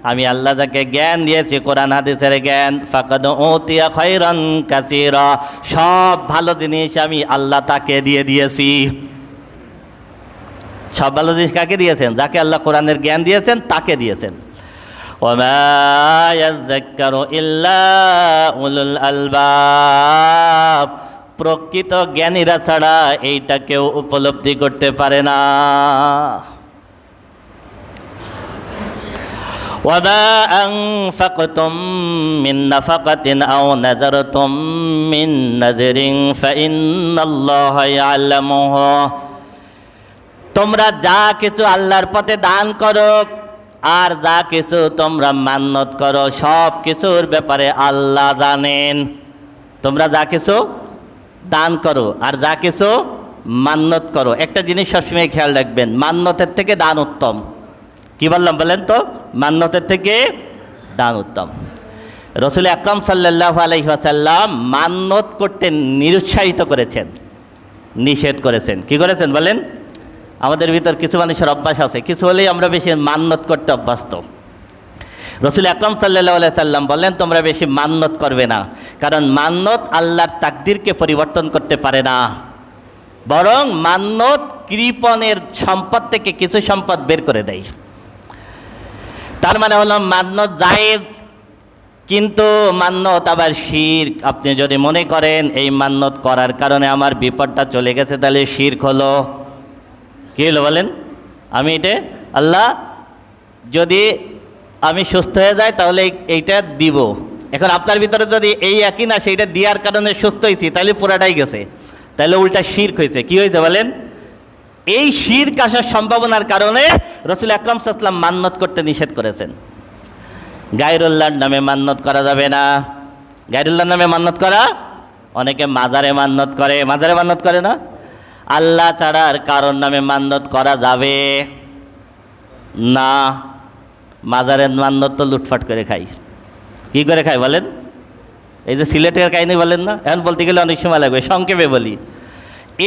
আমি আল্লাহ যাকে জ্ঞান দিয়েছি কোরআন হাদিসের জ্ঞান, ফাকাদ উতিয়া খায়রান কাসীরা, সব ভালো জিনিস আমি আল্লাহ তাকে দিয়ে দিয়েছি। সব ভালো জিনিস কাকে দিয়েছেন? যাকে আল্লাহ কোরআনের জ্ঞান দিয়েছেন তাকে দিয়েছেন। ওয়ামা ইয়াযাক্কারু ইল্লা উলুল আলবাব, প্রকৃত জ্ঞানীরা ছাড়া এইটা কেউ উপলব্ধি করতে পারে না। ওয়ামা আনফাকতুম মিন নাফাকাতিন আও নাযারতুম মিন নাযরিন ফাইন্নাল্লাহা ইয়ালামুহু, তোমরা যা কিছু আল্লাহর পথে দান করো আর যা কিছু তোমরা মান্যত করো, সব কিছুর ব্যাপারে আল্লাহ জানেন। তোমরা যা কিছু দান করো আর যা কিছু মান্যত করো, একটা জিনিস সবসময় খেয়াল রাখবেন, মান্যতের থেকে দান উত্তম। কি বললাম বলেন তো? মান্যতের থেকে দান উত্তম। রাসূল আকরাম সাল্লাল্লাহু আলাইহি ওয়াসাল্লাম মান্যত করতে নিরুৎসাহিত করেছেন, নিষেধ করেছেন। কি করেছেন বলেন? আমাদের ভিতর কিছু মানুষের অভ্যাস আছে, কিছু হলেই আমরা বেশি মান্যত করতে অভ্যস্ত। রাসূল আকরাম সাল্লাল্লাহু আলাইহি ওয়াসাল্লাম বললেন, তোমরা বেশি মান্যত করবে না, কারণ মান্যত আল্লাহর তাকদীরকে পরিবর্তন করতে পারে না, বরং মান্যত কৃপণের সম্পদ থেকে কিছু সম্পদ বের করে দেয়। তার মানে হলো মান্যত জায়েজ, কিন্তু মান্যত আবার শিরক। আপনি যদি মনে করেন এই মান্যত করার কারণে আমার বিপদটা চলে গেছে, তাহলে শিরক হলো। কী হলো বলেন? আমি এটা আল্লাহ যদি আমি সুস্থ হয়ে যাই তাহলে এইটা দিব। এখন আপনার ভিতরে যদি এই একই না সেইটা দেওয়ার কারণে সুস্থ হয়েছি, তাহলে পুরাটাই গেছে, তাহলে উল্টা শিরক হয়েছে। কি হয়েছে বলেন? এই শিরক আসার সম্ভাবনার কারণে রাসূল আকরাম সাল্লাল্লাহু আলাইহি ওয়াসাল্লাম মান্নত করতে নিষেধ করেছেন। গায়রুল্লাহর নামে মান্নত করা যাবে না। গায়রুল্লাহর নামে মান্নত করা, অনেকে মাজারে মান্নত করে, মাজারে মান্নত করে না। আল্লাহ ছাড়ার কারোর নামে মান্নত করা যাবে না। মাজারের মান্নত তো লুটফাট করে খাই। কি করে খাই বলেন? এই যে সিলেটের কাহিনী বলেন না, এখন বলতে গেলে অনেক সময় লাগবে, সংক্ষেপে বলি।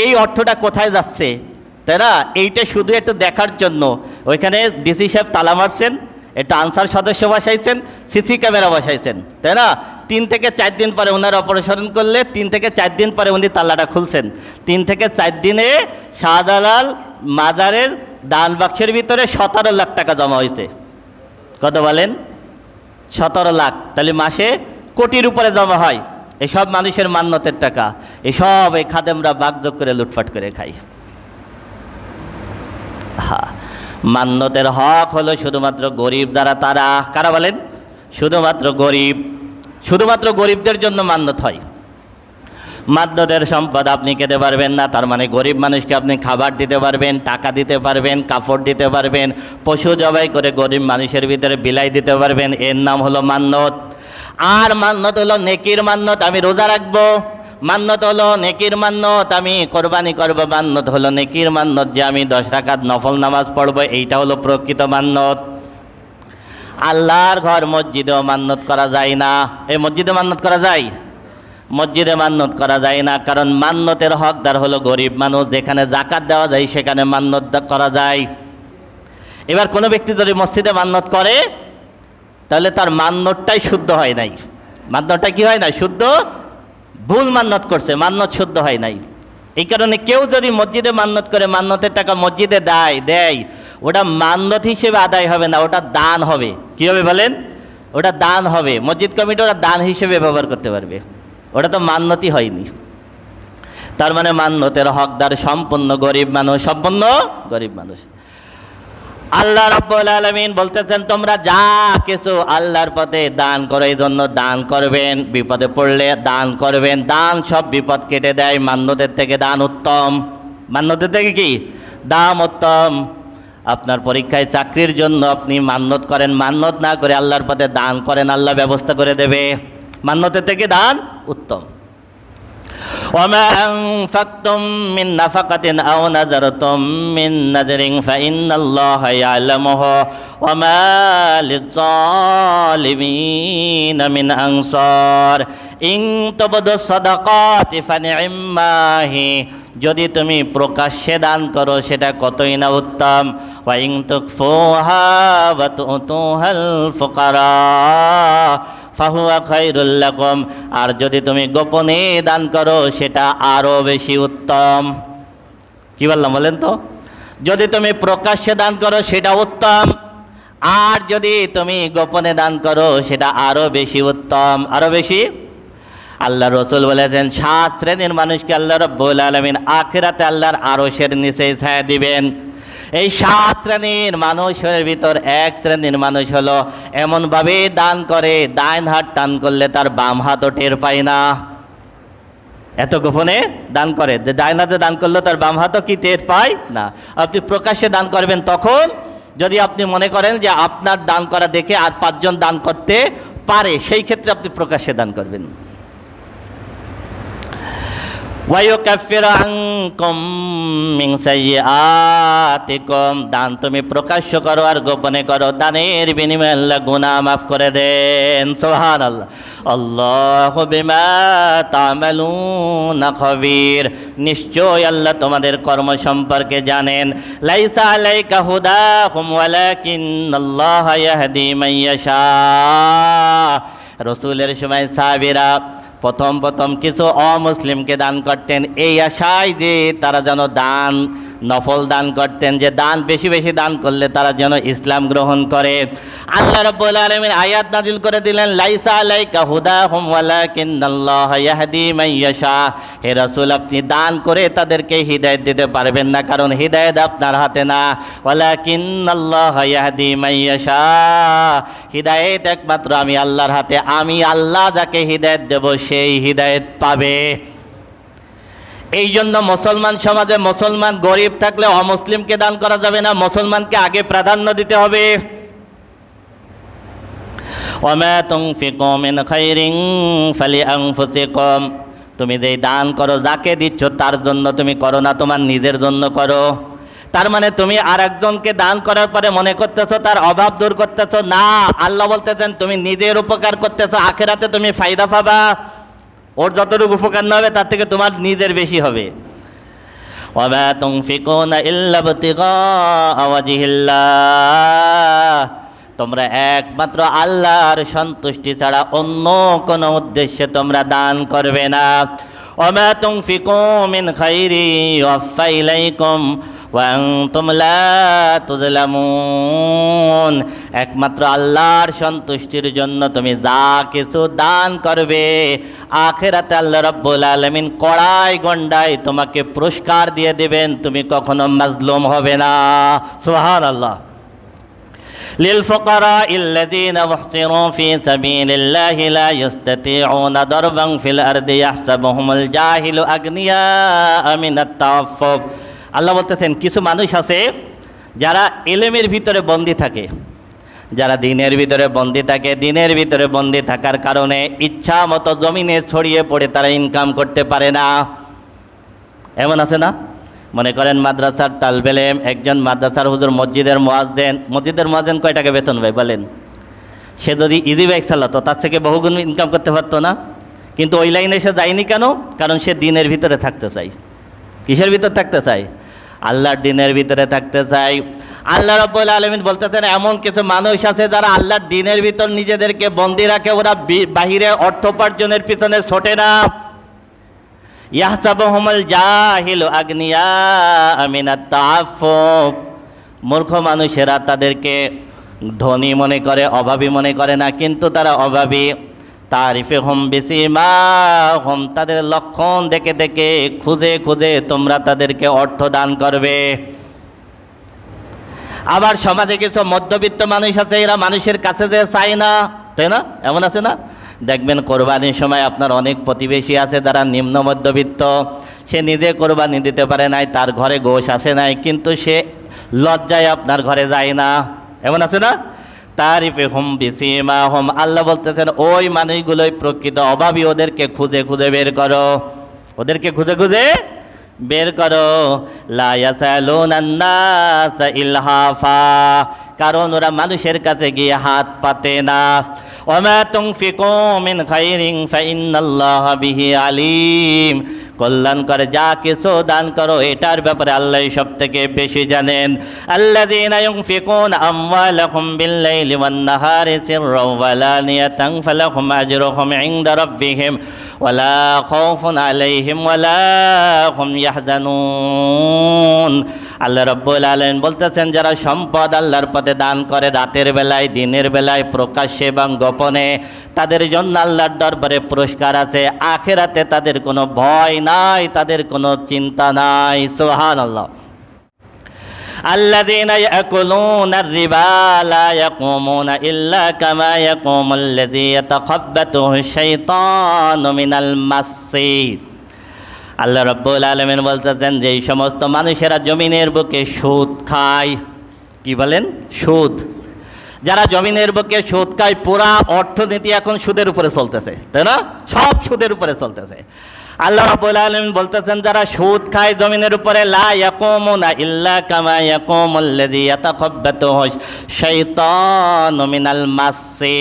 এই অর্থটা কোথায় যাচ্ছে, তাই না? এইটা শুধু একটু দেখার জন্য ওইখানে ডিসি সাহেব তালা মারছেন, একটু আনসার সদস্য বসাইছেন, সিসি ক্যামেরা বসাইছেন, তাই না? 3 থেকে 4 দিন পরে ওনার অপারেশন করলে 3 থেকে 4 দিন পরে উনি তালাটা খুলছেন। 3 থেকে 4 দিনে শাহজালাল মাজারের দান বাক্সের ভিতরে 17 লাখ টাকা জমা হয়েছে। কত বলেন? 17 লাখ। তাহলে মাসে কোটির উপরে জমা হয়। এসব মানুষের মান্যতের টাকা, এসব এই খাদেমরা বাগযোগ করে লুটপাট করে খায়। হ্যাঁ, মান্যতের হক হলো শুধুমাত্র গরিব যারা, তারা কারা বলেন? শুধুমাত্র গরিব, শুধুমাত্র গরিবদের জন্য মান্যত হয়। মান্যতের সম্পদ আপনি খেতে পারবেন না, তার মানে গরিব মানুষকে আপনি খাবার দিতে পারবেন, টাকা দিতে পারবেন, কাপড় দিতে পারবেন, পশু জবাই করে গরিব মানুষের ভিতরে বিলাই দিতে পারবেন, এর নাম হলো মান্যত। আর মান্যত হলো নেকির মান্যত, আমি রোজা রাখবো। মান্যত হলো নেকির মান্যত, আমি কোরবানি করবো। মান্যত হলো নেকির মান্যত, যে আমি 10 রাকাত নফল নামাজ পড়বো, এইটা হলো প্রকৃত মান্যত। আল্লাহর ঘর মসজিদেও মান্যত করা যায় না। এই মসজিদে মান্যত করা যায়? মসজিদে মান্যত করা যায় না, কারণ মান্যতের হকদার হলো গরিব মানুষ। যেখানে জাকাত দেওয়া যায় সেখানে মান্যত করা যায়। এবার কোনো ব্যক্তি যদি মসজিদে মান্যত করে, তাহলে তার মান্যতটাই শুদ্ধ হয় নাই। মান্যতটা কি হয় না? শুদ্ধ, ভুল মান্যত করছে, মান্যত শুদ্ধ হয় নাই। এই কারণে কেউ যদি মসজিদে মান্যত করে, মান্যতের টাকা মসজিদে দেয়, ওটা মান্যত হিসেবে আদায় হবে না, ওটা দান হবে। কী হবে বলেন? ওটা দান হবে। মসজিদ কমিটি ওটা দান হিসেবে ব্যবহার করতে পারবে, ওটা তো মান্যতই হয়নি। তার মানে মান্যতের হকদার সম্পূর্ণ গরিব মানুষ, সম্পূর্ণ গরিব মানুষ। আল্লাহ রাব্বুল আলামিন বলতেছেন, তোমরা যা কিছু আল্লাহর পথে দান করো, এই জন্য দান করবেন। বিপদে পড়লে দান করবেন, দান সব বিপদ কেটে দেয়। মান্যতের থেকে দান উত্তম। মান্যতের থেকে কি? দাম উত্তম। আপনার পরীক্ষায় চাকরির জন্য আপনি মান্যত করেন, মান্যত না করে আল্লাহর পথে দান করেন, আল্লাহ ব্যবস্থা করে দেবে। মান্যতের থেকে দান উত্তম। وما أنفقتم من نفقة أو نذرتم من نذر فإن الله يعلمه وما للظالمين من أنصار إن تبدوا الصدقات فنعما هي। যদি তুমি প্রকাশ্যে দান করো সেটা কতই না উত্তম। وإن تخفوها وتؤتوها الفقراء ফাহুয়া খায়রুল লাকুম। আর যদি তুমি গোপনে দান করো সেটা আরও বেশি উত্তম। কি বললাম বলেন তো? যদি তুমি প্রকাশ্যে দান করো সেটা উত্তম, আর যদি তুমি গোপনে দান করো সেটা আরও বেশি উত্তম, আরও বেশি। আল্লাহ রসুল বলেছেন, 7 শ্রেণীর মানুষকে আল্লাহ রাব্বুল আলামিন আখিরাতে আল্লাহর আরশের নিচে ছায়া দিবেন। এই 7 শ্রেণীর মানুষের ভিতর 1 শ্রেণীর মানুষ হলো এমনভাবে দান করে, ডাইন হাত টান করলে তার বাম হাতও টের পায় না। এত গোপনে দান করে যে ডাইন হাতে দান করলে তার বাম হাতও কি টের পায় না। আপনি প্রকাশ্যে দান করবেন তখন যদি আপনি মনে করেন যে আপনার দান করা দেখে আর 5 জন দান করতে পারে, সেই ক্ষেত্রে আপনি প্রকাশ্যে দান করবেন। ওয়ায়ুকাফিরু আনকুম মিন সাইয়্যাতিকুম। দান তুমি প্রকাশ্য করো আর গোপনে করো, দানের বিনিময়ে আল্লাহ গুনাহ মাফ করে দেন। সুবহানাল্লাহ। আল্লাহু বিমা তা'মালুনা খাবীর। নিশ্চয় আল্লাহ তোমাদের কর্ম সম্পর্কে জানেন। লাইসা আলাইকা হুদাহুম ওয়ালাকিন্নাল্লাহা ইয়াহদি মান ইয়াশা। রাসূলের সময় সাহাবীরা প্রথম কিছু অমুসলিমকে দান করতেন, এই আশায় যে তারা যেন দান নফল দান করতেন, যে দান বেশি বেশি দান করলে তারা যেন ইসলাম গ্রহণ করে। আল্লাহ রাব্বুল আলামিন আয়াত নাজিল করে দিলেন, লাইসা আলাইকা হুদাহুম ওয়ালাকিন্নাল্লাহা ইয়াহদি মান ইয়াশা। হে রাসূল, আপনি দান করে তাদেরকে হিদায়াত দিতে পারবেন না, কারণ হিদায়াত আপনার হাতে না। ওয়ালাকিন্নাল্লাহা ইয়াহদি মান ইয়াশা। হিদায়াত একমাত্র আমি আল্লাহর হাতে। আমি আল্লাহ যাকে হিদায়াত দেব সেই হিদায়াত পাবে। এই জন্য মুসলমান সমাজে মুসলমান গরিব থাকলে অমুসলিমকে দান করা যাবে না, মুসলমানকে আগে প্রাধান্য দিতে হবে। ওয়ামা তুনফিকু মিন খাইরিন ফালিআনফুসিকুম, তুমি যেই দান করো যাকে দিচ্ছ তার জন্য তুমি করো না, তোমার নিজের জন্য করো। তার মানে তুমি আরেকজনকে দান করার পরে মনে করতেছো তার অভাব দূর করতেছো না, আল্লাহ বলতেছেন তুমি নিজের উপকার করতেছো, আখিরাতে তুমি ফায়দা পাবা, ওর যতটুকু উপকার না হবে তার থেকে তোমার নিজের বেশি হবে। ওয়ামা তুনফিকুনা ইল্লা ইবতিগা ওয়াজহিল্লাহ, তোমরা একমাত্র আল্লাহর সন্তুষ্টি ছাড়া অন্য কোনো উদ্দেশ্যে তোমরা দান করবে না। ওয়ামা তুনফিকু মিন খাইরি ইউওয়াফা ইলাইকুম ওয়া আনতুম লা তুযলামুন, একমাত্র আল্লাহর সন্তুষ্টির জন্য তুমি যা কিছু দান করবে আখিরাতে আল্লাহ রাব্বুল আলামিন কড়াই গন্ডায় তোমাকে পুরস্কার দিয়ে দেবেন, তুমি কখনো মাজলুম হবে না। সুবহানাল্লাহ। للفقراء الذين احصروا في سبيل الله لا يستطيعون ضربا في الأرض يحسبهم الجاهل أغنياء من التعفف, আল্লাহ বলতেছেন কিছু মানুষ আছে যারা ইলমের ভিতরে বন্দী থাকে, যারা দিনের ভিতরে বন্দী থাকে, দিনের ভিতরে বন্দী থাকার কারণে ইচ্ছা মতো জমিনে ছড়িয়ে পড়ে তারা ইনকাম করতে পারে না। এমন আছে না? মনে করেন মাদ্রাসার তালবে ইলম, একজন মাদ্রাসার হুজুর মসজিদের মুয়াজ্জিন কয় টাকা বেতন পায় বলেন? সে যদি ইজি বাইক চালাতো তার থেকে বহুগুণ ইনকাম করতে পারতো না, কিন্তু ওই লাইনে সে যায়নি কেন? কারণ সে দিনের ভিতরে থাকতে চায়। কিসের ভিতর থাকতে চায়? আল্লাহর দিনের ভিতরে থাকতে চায়। আল্লাহ রাব্বুল আলামিন বলতেছেন এমন কিছু মানুষ আছে যারা আল্লাহর দিনের ভিতর নিজেদেরকে বন্দী রাখে, ওরা বাহিরে অর্থ উপার্জনের পিছনে ছোটে না। ইয়াহসাবুহুমুল জাহিলু আগনিয়া মিনাত তাআফফুফ, মূর্খ মানুষেরা তাদেরকে ধনী মনে করে, অভাবী মনে করে না, কিন্তু তারা অভাবী। তারিফুহুম বিসিমাহুম, তাদের লক্ষণ দেখে দেখে খুঁজে খুঁজে তোমরা তাদেরকে অর্থ দান করবে। আবার সমাজে কিছু মধ্যবিত্ত মানুষ আছে, এরা মানুষের কাছে যে চায় না, তাই না? এমন আছে না? দেখবেন কোরবানির সময় আপনার অনেক প্রতিবেশী আছে যারা নিম্ন মধ্যবিত্ত, সে নিজে কোরবানি দিতে পারে নাই, তার ঘরে গোশ আসে নাই, কিন্তু সে লজ্জায় আপনার ঘরে যায় না। এমন আছে না? তারিফুহুম বিসিমাহুম, আল্লাহ বলতেছেন ওই মানুষগুলোই প্রকৃত অভাবী, ওদেরকে খুঁজে খুঁজে বের করো, ওদেরকে খুঁজে খুঁজে বের করো। লা ইয়াসালুনান নাস ইলহাফা, কারণ ওরা মানুষের কাছে গিয়ে হাত পাতে না। ওয়ামা তুনফিকু মিন খাইরিন ফাইন্নাল্লাহা বিহি আলিম, কল্যাণ করে যা কিছু দান করো এটার ব্যাপারে আল্লাহ সব থেকে বেশি জানেন। আল্লাযীনা ইউনফিকুনা আমওয়ালাহুম বিল-লাইলি ওয়ান-নাহারি সিররাও ওয়া আলানিয়াতান ফালাহুম আজরুহুম ইনদা রাব্বিহিম ওয়া লা খাউফুন আলাইহিম ওয়া লা হুম ইয়াহজানুন। আল্লাহ রাব্বুল আলামিন বলতেছেন যারা সম্পদ আল্লাহর পথে দান করে রাতের বেলায়, দিনের বেলায়, প্রকাশ্যে এবং গোপনে, তাদের জন্য আল্লাহর দরবারে পুরস্কার আছে। আখিরাতে তাদের কোনো ভয় নাই, তাদের কোনো চিন্তা নাই। সুবহানাল্লাহ। আল্লাযীনা ইয়াকুলুনা আর-রিবা লা ইয়াকুমুনা ইল্লা কামা ইয়াকুমুল্লাযী ইয়াতাখাব্বাতুহু আশ-শাইতানু মিনাল মাসসি। আল্লাহ রাব্বুল আলামিন বলতেছেন যে এই সমস্ত মানুষেরা জমিনের বুকে সুদ খায়। কি বলেন? সুদ। যারা জমিনের বুকে সুদ খায়, পুরা অর্থনীতি এখন সুদের উপরে চলতেছে, তাই না? সব সুদের উপরে চলতেছে। আল্লাহ রাব্বুল আলামিন বলতেছেন যারা সুদ খায় জমিনের উপরে, লা ইয়াকুমুনা ইল্লা কামা ইয়াকুমুল্লাযী ইয়াতাখাব্বাতুহু আশ-শাইতানু মিনাল মাসসি।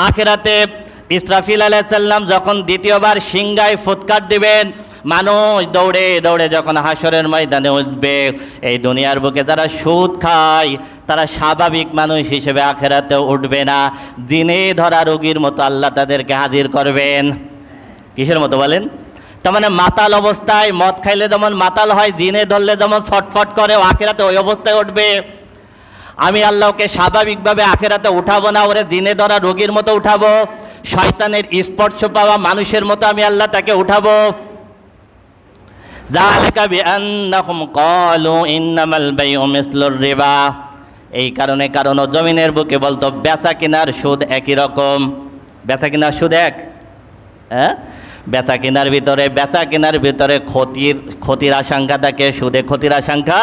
আখিরাতে ইসরাফিল আলাইহিস সালাম যখন দ্বিতীয়বার সিংহায় ফুৎকার দিবেন, মানুষ দৌড়ে দৌড়ে যখন হাসরের ময়দানে উঠবে, এই দুনিয়ার বুকে যারা সুদ খায় তারা স্বাভাবিক মানুষ হিসেবে আখিরাতে উঠবে না, দিনে ধরা রোগীর মতো আল্লাহ তাদেরকে হাজির করবেন। কিসের মতো বলেন? তার মানে মাতাল অবস্থায়, মদ খাইলে যেমন মাতাল হয়, দিনে ধরলে যেমন ছটফট করে, আখিরাতে ওই অবস্থায় উঠবে। আমি আল্লাহকে স্বাভাবিকভাবে আখিরাতে উঠাবো না, ওরে দিনে ধরা রোগীর মতো উঠাবো, শয়তানের স্পর্শ পাওয়া মানুষের মতো আমি আল্লাহ তাকে উঠাবো। যালিকা বিআন্নাহুম ক্বালু ইন্নামাল বাইউ মিসলুর রিবা, এই কারণে কারণ জমিনের বুকে বলতো বেচা কিনার সুদ একই রকম। বেচা কিনার সুদ এক, হ্যাঁ? বেচা কেনার ভিতরে ক্ষতির আশঙ্কা থাকে, সুদে ক্ষতির আশঙ্কা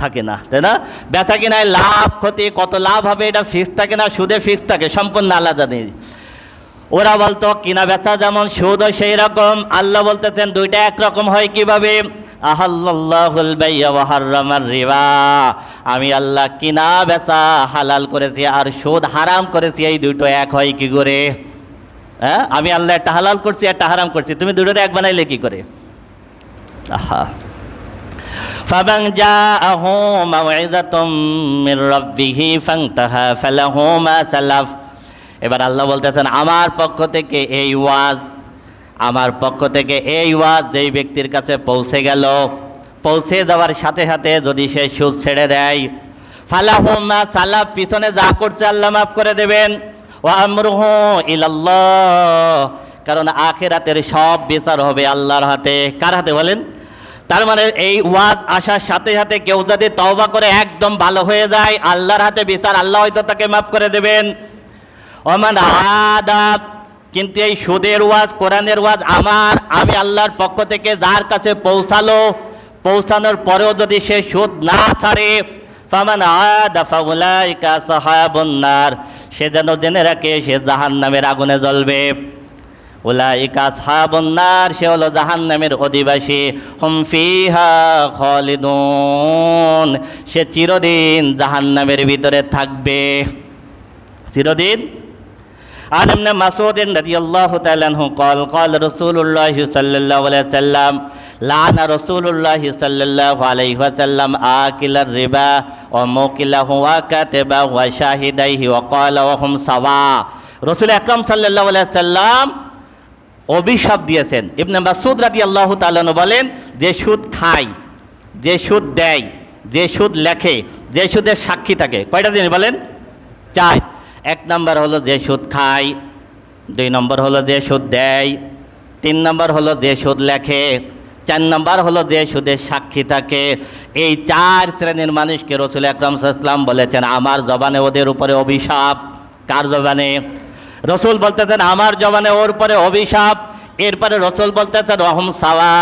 থাকে না, তাই না? বেচা কেনায় লাভ ক্ষতি, কত লাভ হবে এটা ফিক্স থাকে না, সুদে ফিক্স থাকে, সম্পূর্ণ আলাদা নেই। ওরা বলতো কিনা বেচা যেমন, সুদও সেই রকম। আল্লাহ বলতেছেন দুইটা একরকম হয় কিভাবে? আহাল্লাল্লাহুল বাই'a ওয়া হাররামার রিবা, আমি আল্লাহ কিনা বেচা হালাল করেছি আর সুদ হারাম করেছি, এই দুটো এক হয় কি করে? হ্যাঁ, আমি আল্লাহ একটা হালাল করছি একটা হারাম করছি, তুমি দুটোর এক বানাইলে কি করে? আহা। ফামান জাআহু মাউইযাতুম মির রাব্বিহি ফান্তাহা ফালাহু মা সালাফ। এবার আল্লাহ বলতেছেন আমার পক্ষ থেকে এই ওয়াজ যেই ব্যক্তির কাছে পৌঁছে গেল, পৌঁছে যাওয়ার সাথে সাথে যদি সে সুদ ছেড়ে দেয়, ফালাহু মা সালাফ, পিছনে যা করছে আল্লাহ মাফ করে দেবেন। ওয়া আমরুহু ইলাল্লাহ, কারণ আখিরাতের সব বিচার হবে আল্লাহর হাতে। কার হাতে বলেন? তার মানে এই ওয়াজ আসার সাথে সাথে কেউ যদি তওবা করে একদম ভালো হয়ে যায়, আল্লাহর হাতে বিচার, আল্লাহ হয়তো তাকে মাফ করে দেবেন। ওমান আদা, কিন্তু এই সুদের ওয়াজ, কোরআনের ওয়াজ আমি আল্লাহর পক্ষ থেকে যার কাছে পৌঁছানোর পরেও যদি সে সুদ না ছাড়ে, ফামান আদা ফাউলাইকা আসহাবুন নার, সে যেন জেনে রাখে সে জাহান্নামের আগুনে জ্বলবে। উলাইকা আসহাবুন নার, সে হলো জাহান্নামের অধিবাসী। হুম ফিহা খালিদুন, সে চিরদিন জাহান্নামের ভিতরে থাকবে, চিরদিন। عن ابن مسعود رضي الله تعالى عنه قال قال رسول الله صلى الله عليه وسلم لعن رسول الله صلى الله عليه وسلم آكل الربا وموكله وكاتبه وشاهديه وقال وهم سواء। রসুল আকরাম সাল্লাল্লাহু আলাইহি ওয়াসাল্লাম অভিশাপ দিয়েছেন। ইবনে মাসউদ রাদিয়াল্লাহু তাআলা বলেন, যে সুদ খায়, যে সুদ দেয়, যে সুদ লেখে, যে সুদের সাক্ষী থাকে, কয়টা জিনিস বলেন? 4। 1 নম্বর হলো যে সুদ খায়, 2 নম্বর হলো যে সুদ দেয়, 3 নম্বর হলো যে সুদ লেখে, 4 নম্বর হলো যে সুদের সাক্ষী থাকে। এই 4 শ্রেণীর মানুষকে রসুল আকরাম সাল্লাল্লাহু আলাইহি ওয়াসাল্লাম বলেছেন আমার জবানে ওদের উপরে অভিশাপ। কার জবানে? রসুল বলতেছেন আমার জবানে ওর উপরে অভিশাপ। এরপরে রসুল বলতেছেন রহম সাওয়া,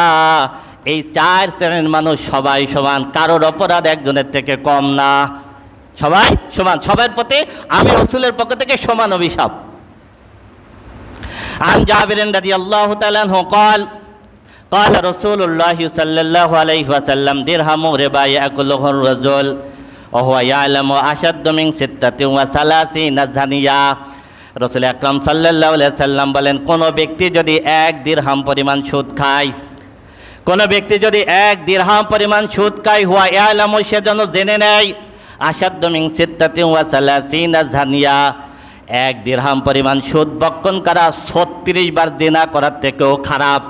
এই 4 শ্রেণীর মানুষ সবাই সমান, কারোর অপরাধ একজনের থেকে কম না, সবাই সমান, সবার প্রতি আমি রসুলের পক্ষ থেকে সমান অভিশাপ। আন জাবির রাদিয়াল্লাহু তাআলা আনহু قال قال رسول الله صلى الله عليه وسلم درهم ربا يأكله الرجل وهو يعلم أشد من 36 زانية। রসুল আকরাম সাল্লাল্লাহু আলাইহি ওয়াসাল্লাম বলেন, কোনো ব্যক্তি যদি 1 দিরহাম পরিমাণ সুদ খায়, কোনো ব্যক্তি যদি 1 দিরহাম পরিমাণ সুদ খায়, হুয়া ইয়ালামু, সে যেন জেনে নেয়, আসাদ্দু মিন 36 জানিয়া, 1 দিরহাম পরিমাণ সুদ বক্ষণ করা 36 বার জিনা করার থেকেও খারাপ।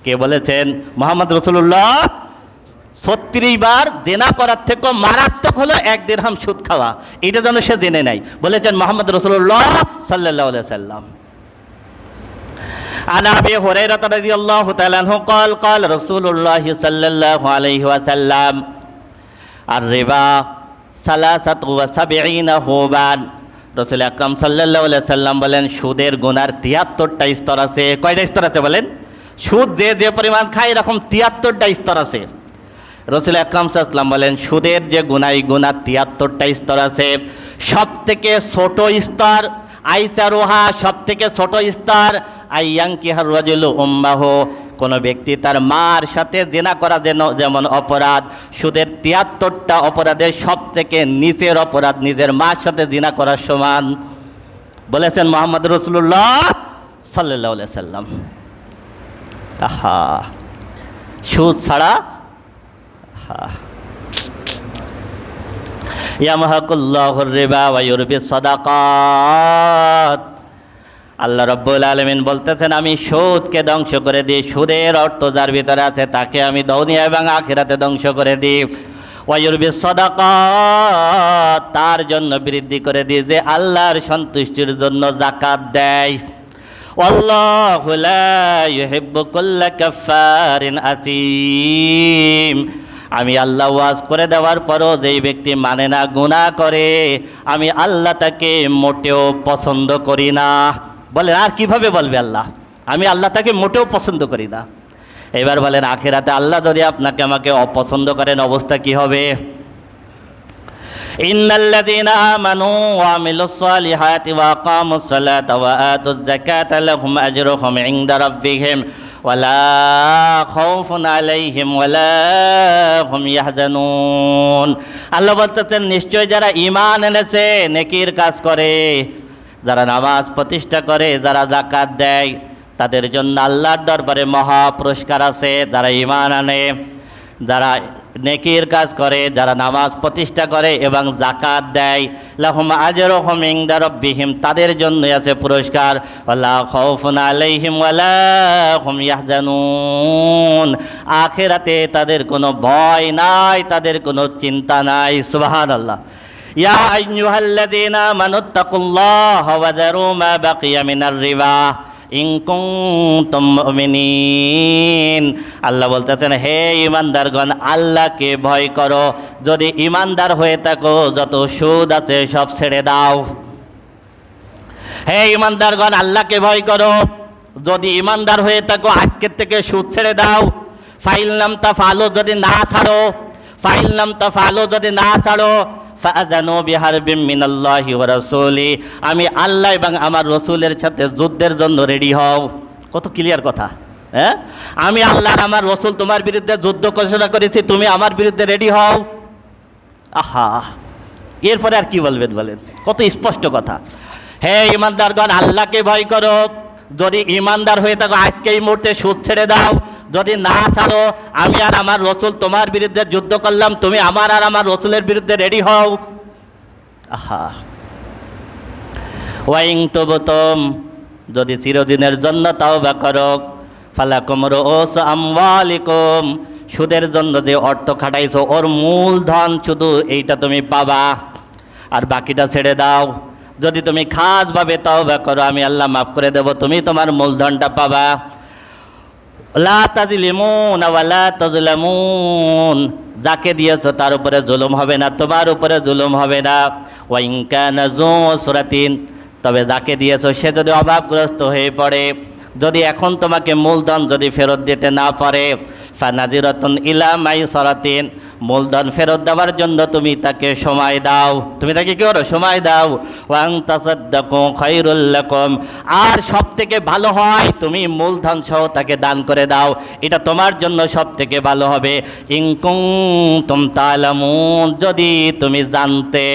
কে বলেছেন? মুহাম্মদ রাসূলুল্লাহ। 36 বার জিনা করার থেকেও মারাত্মক হলো 1 দিরহাম সুদ খাওয়া, এটা যেন সে জেনে নেয়, বলেছেন মুহাম্মদ রাসূলুল্লাহ সাল্লাল্লাহু আলাইহি ওয়াসাল্লাম। আন আবি হুরায়রা রাদিয়াল্লাহু তাআলা আনহু قال قال رسول الله صلى الله عليه وسلم الربا 73 হুবান। রসুল আকরাম সাল্লাল্লাহু আলাইহি ওয়াসাল্লাম বলেন, সুদের গুনার 73টা স্তর আছে। কয়টা স্তর আছে বলেন? সুদ যে পরিমাণ খায় এরকম 73টা স্তর আছে। রসুল আকরাম সাল্লাল্লাহু আলাইহি ওয়াসাল্লাম বলেন, সুদের যে গুনার 73টা স্তর আছে। সব থেকে ছোট স্তর আইসারুহা, সব থেকে ছোট স্তর আইয়াঙ্কিহার রাজুলু উম্মাহু, কোনো ব্যক্তি তার মার সাথে জিনা করা যেমন অপরাধ, সুদের 73টা অপরাধের সব থেকে নিচের অপরাধ নিজের মার সাথে জিনা করার সমান, বলেছেন মুহাম্মদ রাসূলুল্লাহ সাল্লাল্লাহু আলাইহি ওয়াসাল্লাম। আহা, সুদ ছাড়া ইয়ামহাকুল্লাহুর রিবা ওয়া ইউরবিস সাদাকাত। আল্লাহ রাব্বুল আলামিন বলতেছেন, আমি সুদকে ধ্বংস করে দিই, সুদের অর্থ যার ভিতরে আছে তাকে আমি দুনিয়া এবং আখিরাতে ধ্বংস করে দিই। ওয়া ইউরবিস সাদাকাত, তার জন্য বৃদ্ধি করে দিই যে আল্লাহর সন্তুষ্টির জন্য যাকাত দেয়। আল্লাহু লা ইউহিব্বু কুল্লা কাফফারিন আসীম। আমি আল্লাহ ওয়াজ করে দেওয়ার পরও যেই ব্যক্তি মানে না, গুনাহ করে, আমি আল্লাহ তাকে মোটেও পছন্দ করি না। বলেন আর কিভাবে বলবে আল্লাহ? আমি আল্লাহ তাকে মোটেও পছন্দ করি না। এবার বলেন আখিরাতে আল্লাহ যদি আপনাকে আমাকে অপছন্দ করেন অবস্থা কি হবে? ইন্নাল্লাযীনা আমানু ওয়া আমিলুস সালিহাতি ওয়া আকামুস সালাতা ওয়া আতুয যাকাতা লাহুম আজরুহুম ইনদা রাব্বিহিম ওয়া লা খাউফুন আলাইহিম ওয়া লা হুম ইয়াহজানুন। আল্লাহ বলতেছেন নিশ্চয় যারা ঈমান এনেছে, নেকির কাজ করে, যারা নামাজ প্রতিষ্ঠা করে, যারা যাকাত দেয়, তাদের জন্য আল্লাহর দরবারে মহা পুরস্কার আছে। যারা ঈমান আনে, যারা নেকির কাজ করে, যারা নামাজ প্রতিষ্ঠা করে এবং যাকাত দেয়, লাহুম আজরুহুম ইনদা রাব্বিহিম, তাদের জন্য আছে পুরস্কার। ওয়ালা খাউফুন আলাইহিম ওয়ালা হুম ইয়াহজানুন, আখিরাতে তাদের কোনো ভয় নাই, তাদের কোনো চিন্তা নাই। সুবহানাল্লাহ। ইয়া আইয়ুহাল্লাযীনা আমানুত্তাকুল্লাহা ওয়া যারু মা বাকিয়া মিনার রিবা ইন কুনতুম মুমিনিন। আল্লাহ বলতেছেন হে ঈমানদারগণ, আল্লাহকে ভয় করো, যদি ঈমানদার হয়ে থাকো যত সুদ আছে সব ছেড়ে দাও। হে ঈমানদারগণ, আল্লাহকে ভয় করো, যদি ঈমানদার হয়ে থাকো আজকের থেকে সুদ ছেড়ে দাও। ফাইল নাম তাফআলু, যদি না ছাড়ো, ফাইল নাম তাফআলু, যদি না ছাড়ো, ফাআযানু বিহারবিম মিনাল্লাহি ওয়া রাসূলি, আমি আল্লাহ এবং আমার রসুলের সাথে যুদ্ধের জন্য রেডি হও। কত ক্লিয়ার কথা, হ্যাঁ? আমি আল্লাহ আর আমার রসুল তোমার বিরুদ্ধে যুদ্ধ ঘোষণা করেছি, তুমি আমার বিরুদ্ধে রেডি হও। আহা, এরপরে আর কি বলবেন বলেন? কত স্পষ্ট কথা। হে ঈমানদারগণ, আল্লাহকে ভয় করো, যদি ঈমানদার হয়ে থাকো আজকে এই মুহূর্তে সুদ ছেড়ে দাও, যদি না ছাড়ো আমি আর আমার রসুল তোমার বিরুদ্ধে যুদ্ধ করলাম, তুমি আমার আর আমার রসুলের বিরুদ্ধে রেডি হও। আহা, ওয়াইন তুবতুম, যদি চিরদিনের জন্য তাওবা করো, ফালাকুম রুউসু আমওয়ালিকুম, সুদের জন্য যে অর্থ খাটাইছো ওর মূলধন শুধু এইটা তুমি পাবা, আর বাকিটা ছেড়ে দাও। যদি তুমি খাসভাবে তাওবা করো আমি আল্লাহ মাফ করে দেব, তুমি তোমার মূলধনটা পাবা। লা তাজলিমুন ওয়া লা তাজলামুন, যাকে দিয়েছো তার উপরে জুলুম হবে না, তোমার উপরে জুলুম হবে না। ওয়া ইন কানা যু উসরাতিন, তবে যাকে দিয়েছো সে যদি অভাবগ্রস্ত হয়ে পড়ে, যদি এখন তোমাকে মূলধন যদি ফেরত দিতে না পারে, ফানাজিরাতুন ইলা মাইসারাতিন, মূলধন ফেরত দেওয়ার জন্য তুমি তাকে সময় দাও, তুমি তাকে কি করো? সময় দাও। ওয়া আন তাসাদ্দাকু খায়রুল লাকুম, আর সব থেকে ভালো হয় তুমি মূলধন সহ তাকে দান করে দাও, এটা তোমার জন্য সব থেকে ভালো হবে। ইন কুনতুম তা'লামুন, যদি তুমি জানতে।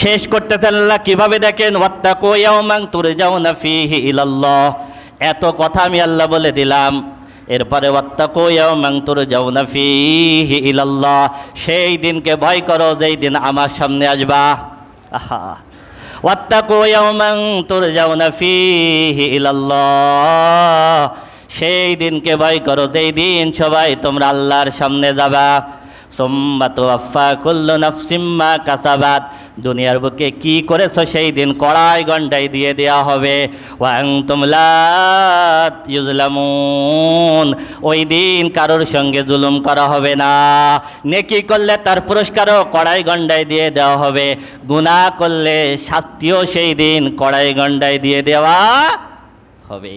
শেষ করতেছেন আল্লাহ কিভাবে দেখেন, ওয়াত্তাকু ইয়াওমান তুরজাউনা ফীহি ইলাল্লাহ, এত কথা আমি আল্লাহ বলে দিলাম, এরপরে ওয়াত্তাকু ইয়াওমান তুরজাউনা ফীহি ইলাল্লাহ, সেই দিনকে ভয় করো যেই দিন আমার সামনে আসবা। আহা, ওয়াত্তাকু ইয়াওমান তুরজাউনা ফীহি ইলাল্লাহ, সেই দিনকে ভয় করো যেই দিন সবাই তোমরা আল্লাহর সামনে যাবা। সুম্মা তুওয়াফা কুল্লু নাফসিম মা কাসাবাত, দুনিয়ার বুকে কি করেছো সেই দিন কড়াই গন্ডাই দিয়ে দেওয়া হবে। ওয়া আনতুম লা ইউজলামুন, ওই দিন কারোর সঙ্গে জুলুম করা হবে না। নেকি করলে তার পুরস্কারও কড়াই গন্ডাই দিয়ে দেওয়া হবে, গুনাহ করলে শাস্তিও সেই দিন কড়াই গন্ডাই দিয়ে দেওয়া হবে।